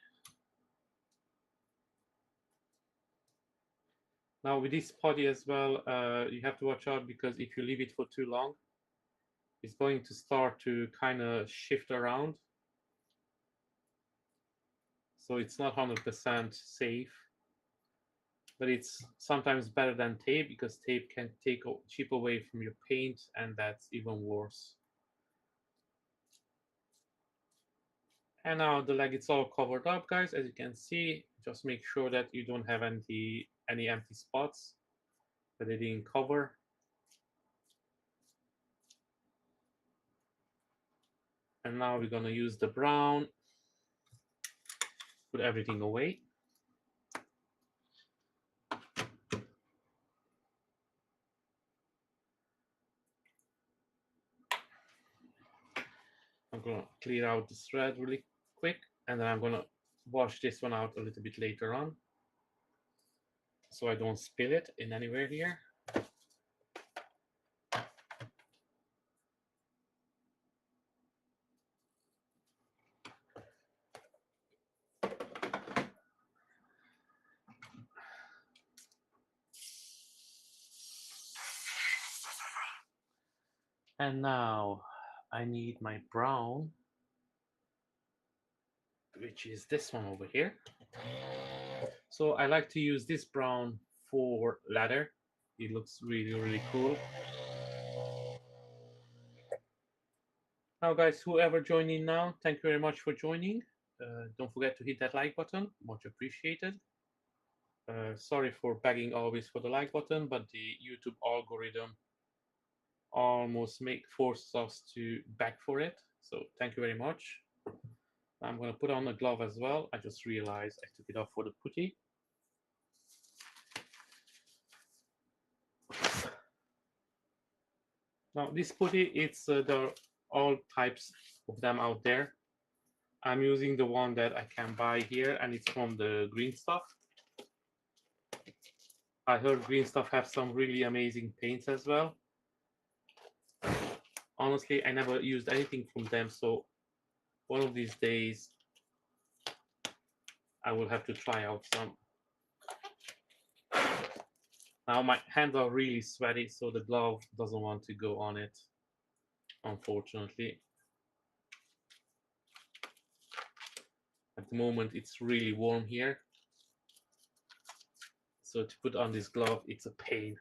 Now with this putty as well, you have to watch out because if you leave it for too long, it's going to start to kind of shift around. So it's not 100% safe, but it's sometimes better than tape because tape can chip away from your paint, and that's even worse. And now the leg, it's all covered up, guys. As you can see, just make sure that you don't have any empty spots that they didn't cover. And now we're gonna use the brown, put everything away. I'm gonna clear out this thread really quick, and then I'm gonna wash this one out a little bit later on, so I don't spill it in anywhere here. And now I need my brown, which is this one over here. So I like to use this brown for leather. It looks really, really cool. Now guys, whoever joined in now, thank you very much for joining. Don't forget to hit that like button, much appreciated. Sorry for begging always for the like button, but the YouTube algorithm almost forces us to beg for it. So thank you very much. I'm gonna put on a glove as well. I just realized I took it off for the putty. Now this putty, there are all types of them out there. I'm using the one that I can buy here, and it's from the Green Stuff. I heard Green Stuff have some really amazing paints as well. Honestly, I never used anything from them, so one of these days I will have to try out some. Now my hands are really sweaty, so the glove doesn't want to go on it, unfortunately. At the moment it's really warm here, so to put on this glove, it's a pain.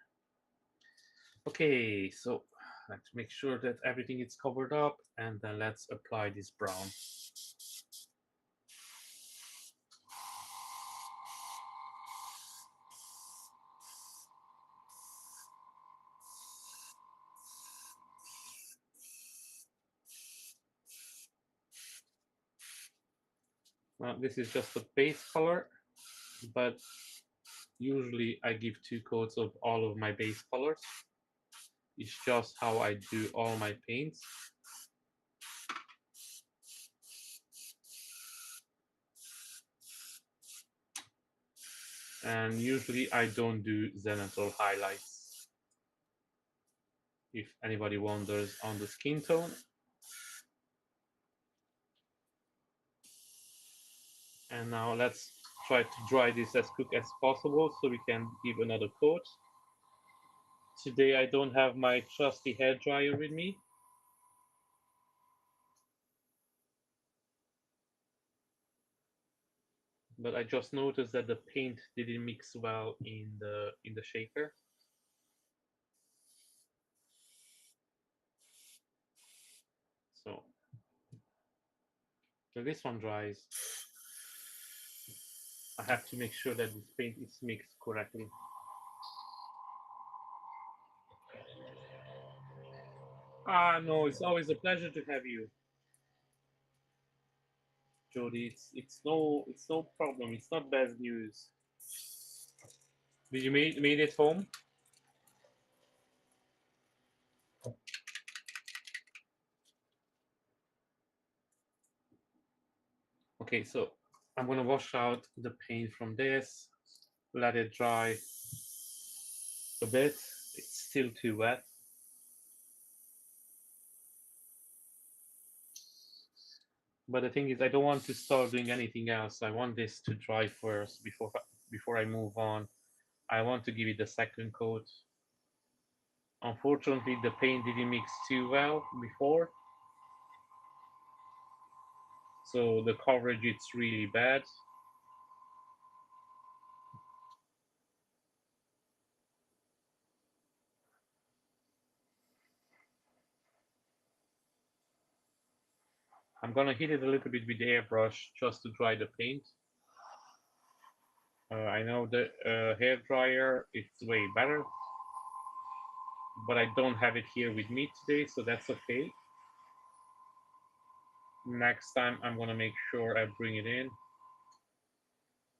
Okay, so let's make sure that everything is covered up, and then let's apply this brown. Now this is just a base color, but usually I give 2 coats of all of my base colors. It's just how I do all my paints. And usually I don't do zenithal highlights, if anybody wonders on the skin tone. And now let's try to dry this as quick as possible so we can give another coat. Today I don't have my trusty hair dryer with me. But I just noticed that the paint didn't mix well in the shaker. So when this one dries, I have to make sure that this paint is mixed correctly. Ah, no, it's always a pleasure to have you, Jody. It's no problem. It's not bad news. Did you made it home? Okay, so I'm gonna wash out the paint from this, let it dry a bit. It's still too wet. But the thing is, I don't want to start doing anything else. I want this to dry first before I move on. I want to give it the second coat. Unfortunately, the paint didn't mix too well before, so the coverage is really bad. I'm gonna hit it a little bit with the airbrush just to dry the paint. I know the hair dryer is way better, but I don't have it here with me today, so that's okay. Next time I'm gonna make sure I bring it in.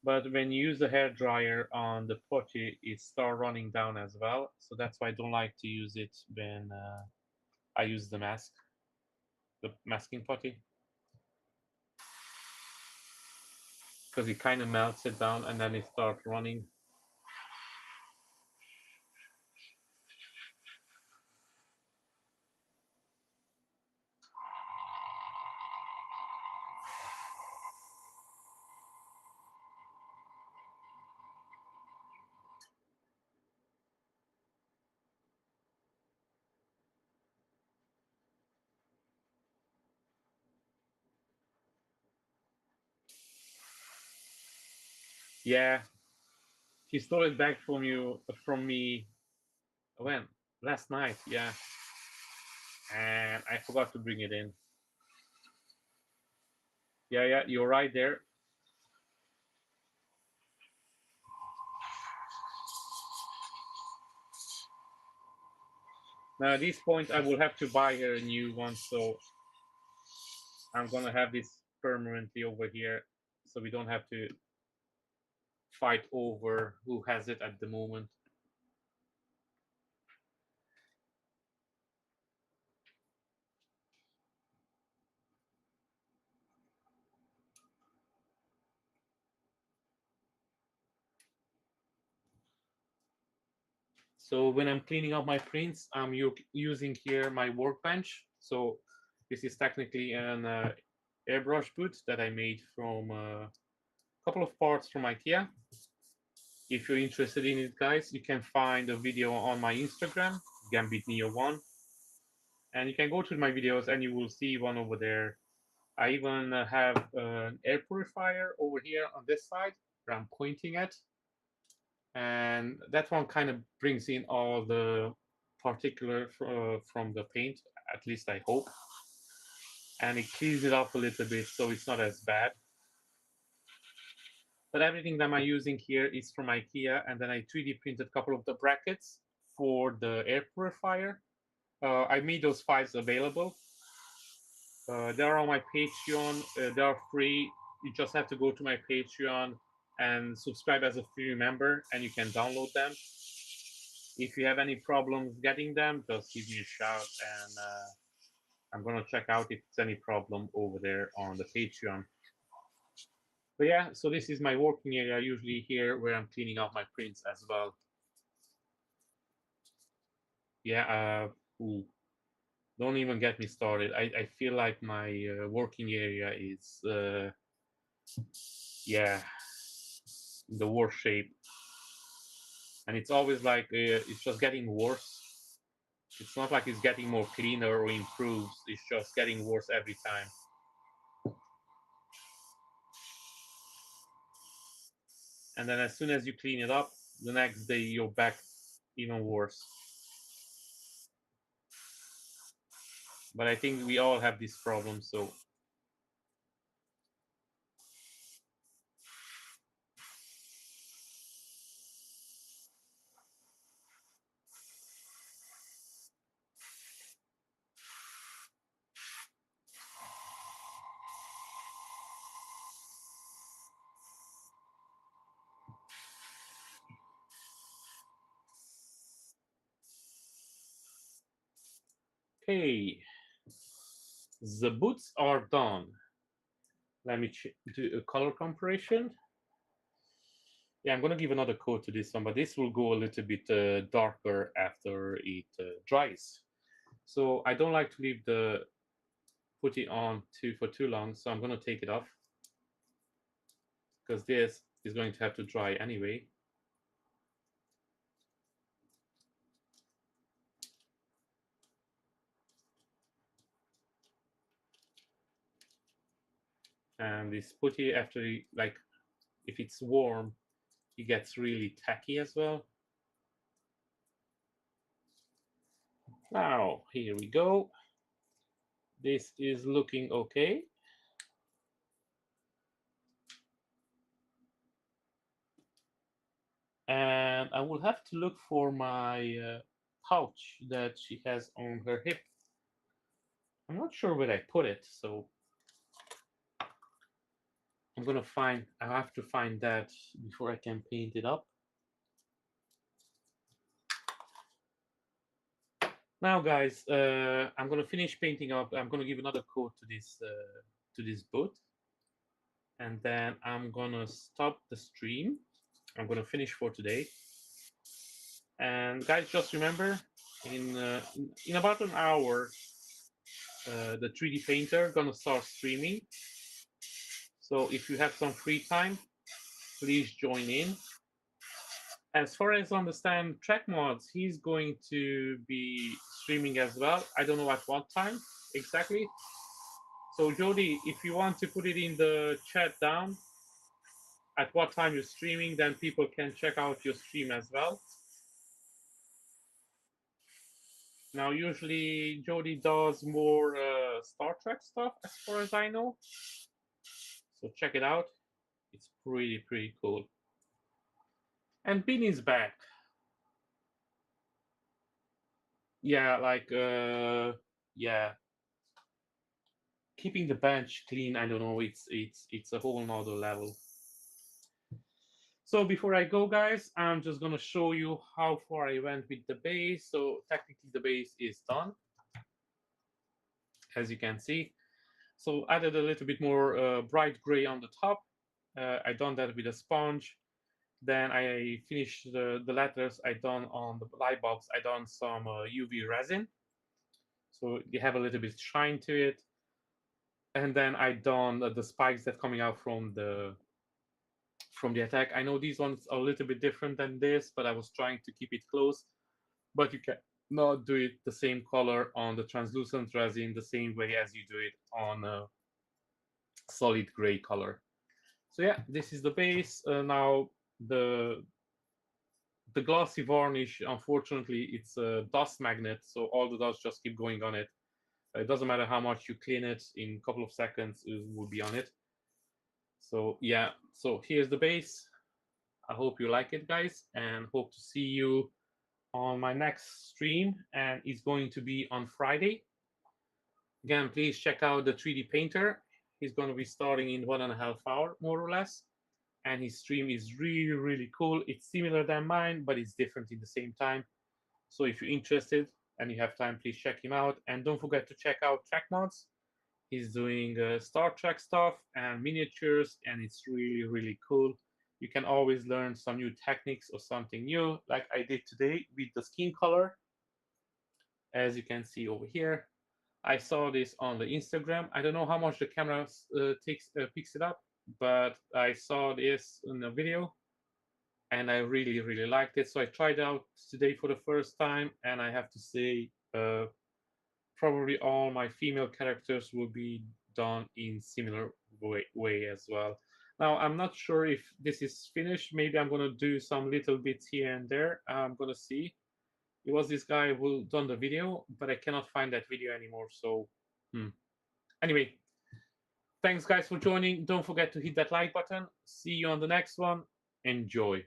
But when you use the hair dryer on the putty, it starts running down as well. So that's why I don't like to use it when I use the mask. the masking putty, because it kind of melts it down and then it starts running. Yeah, she stole it back from me when? Last night, yeah. And I forgot to bring it in. Yeah, you're right there. Now at this point I will have to buy her a new one, so I'm gonna have this permanently over here so we don't have to fight over who has it at the moment. So when I'm cleaning up my prints, I'm using here my workbench. So this is technically an airbrush boot that I made from a couple of parts from IKEA. If you're interested in it, guys, you can find a video on my Instagram, GambitNeo1, and you can go to my videos and you will see one over there. I even have an air purifier over here on this side where I'm pointing at, and that one kind of brings in all the particular from the paint, at least I hope, and it cleans it up a little bit so it's not as bad. But everything that I'm using here is from IKEA, and then I 3D printed a couple of the brackets for the air purifier. I made those files available. They are on my Patreon. They are free. You just have to go to my Patreon and subscribe as a free member, and you can download them. If you have any problems getting them, just give me a shout, and I'm gonna check out if it's any problem over there on the Patreon. But yeah, so this is my working area, usually here where I'm cleaning up my prints as well. Yeah, ooh, don't even get me started. I feel like my working area is, yeah, in the worst shape. And it's always like it's just getting worse. It's not like it's getting more cleaner or improves. It's just getting worse every time. And then as soon as you clean it up, the next day you're back even worse. But I think we all have this problem, so okay. The boots are done. Let me do a color comparison. Yeah, I'm gonna give another coat to this one, but this will go a little bit darker after it dries. So I don't like to leave the putty on for too long, so I'm gonna take it off because this is going to have to dry anyway. And this putty, after like if it's warm, it gets really tacky as well. Now here we go. This is looking okay. And I will have to look for my pouch that she has on her hip. I'm not sure where I put it, so I have to find that before I can paint it up. Now, guys, I'm gonna finish painting up. I'm gonna give another coat to this boat, and then I'm gonna stop the stream. I'm gonna finish for today. And guys, just remember, in about an hour, the 3D painter gonna start streaming. So if you have some free time, please join in. As far as I understand, Track Mods, he's going to be streaming as well. I don't know at what time exactly. So Jody, if you want to put it in the chat down at what time you're streaming, then people can check out your stream as well. Now, usually Jody does more Star Trek stuff, as far as I know. So check it out. It's pretty cool. And Beanie's back. Yeah, like yeah. Keeping the bench clean, I don't know, it's a whole nother level. So before I go, guys, I'm just gonna show you how far I went with the base. So technically the base is done, as you can see. So added a little bit more bright gray on the top. I done that with a sponge. Then I finished the letters I done on the light bulbs. I done some UV resin, so they have a little bit shine to it. And then I done the spikes that coming out from the attack. I know these ones are a little bit different than this, but I was trying to keep it close. But you can not do it the same color on the translucent resin the same way as you do it on a solid gray color. So yeah, this is the base. Now the glossy varnish, unfortunately, it's a dust magnet, so all the dust just keep going on it. It doesn't matter how much you clean it, in a couple of seconds it will be on it. So yeah, so here's the base. I hope you like it, guys, and hope to see you on my next stream, and it's going to be on Friday. Again, please check out the 3D painter. He's going to be starting in 1.5 hours, more or less, and his stream is really cool. It's similar than mine, but it's different in the same time. So if you're interested and you have time, please check him out, and don't forget to check out Track Mods. He's doing Star Trek stuff and miniatures, and it's really cool. You can always learn some new techniques or something new, like I did today with the skin color. As you can see over here, I saw this on the Instagram. I don't know how much the camera picks it up, but I saw this in a video, and I really liked it. So I tried it out today for the first time, and I have to say, probably all my female characters will be done in similar way as well. Now, I'm not sure if this is finished. Maybe I'm gonna do some little bits here and there. I'm gonna see. It was this guy who done the video, but I cannot find that video anymore. So, anyway, thanks guys for joining. Don't forget to hit that like button. See you on the next one. Enjoy.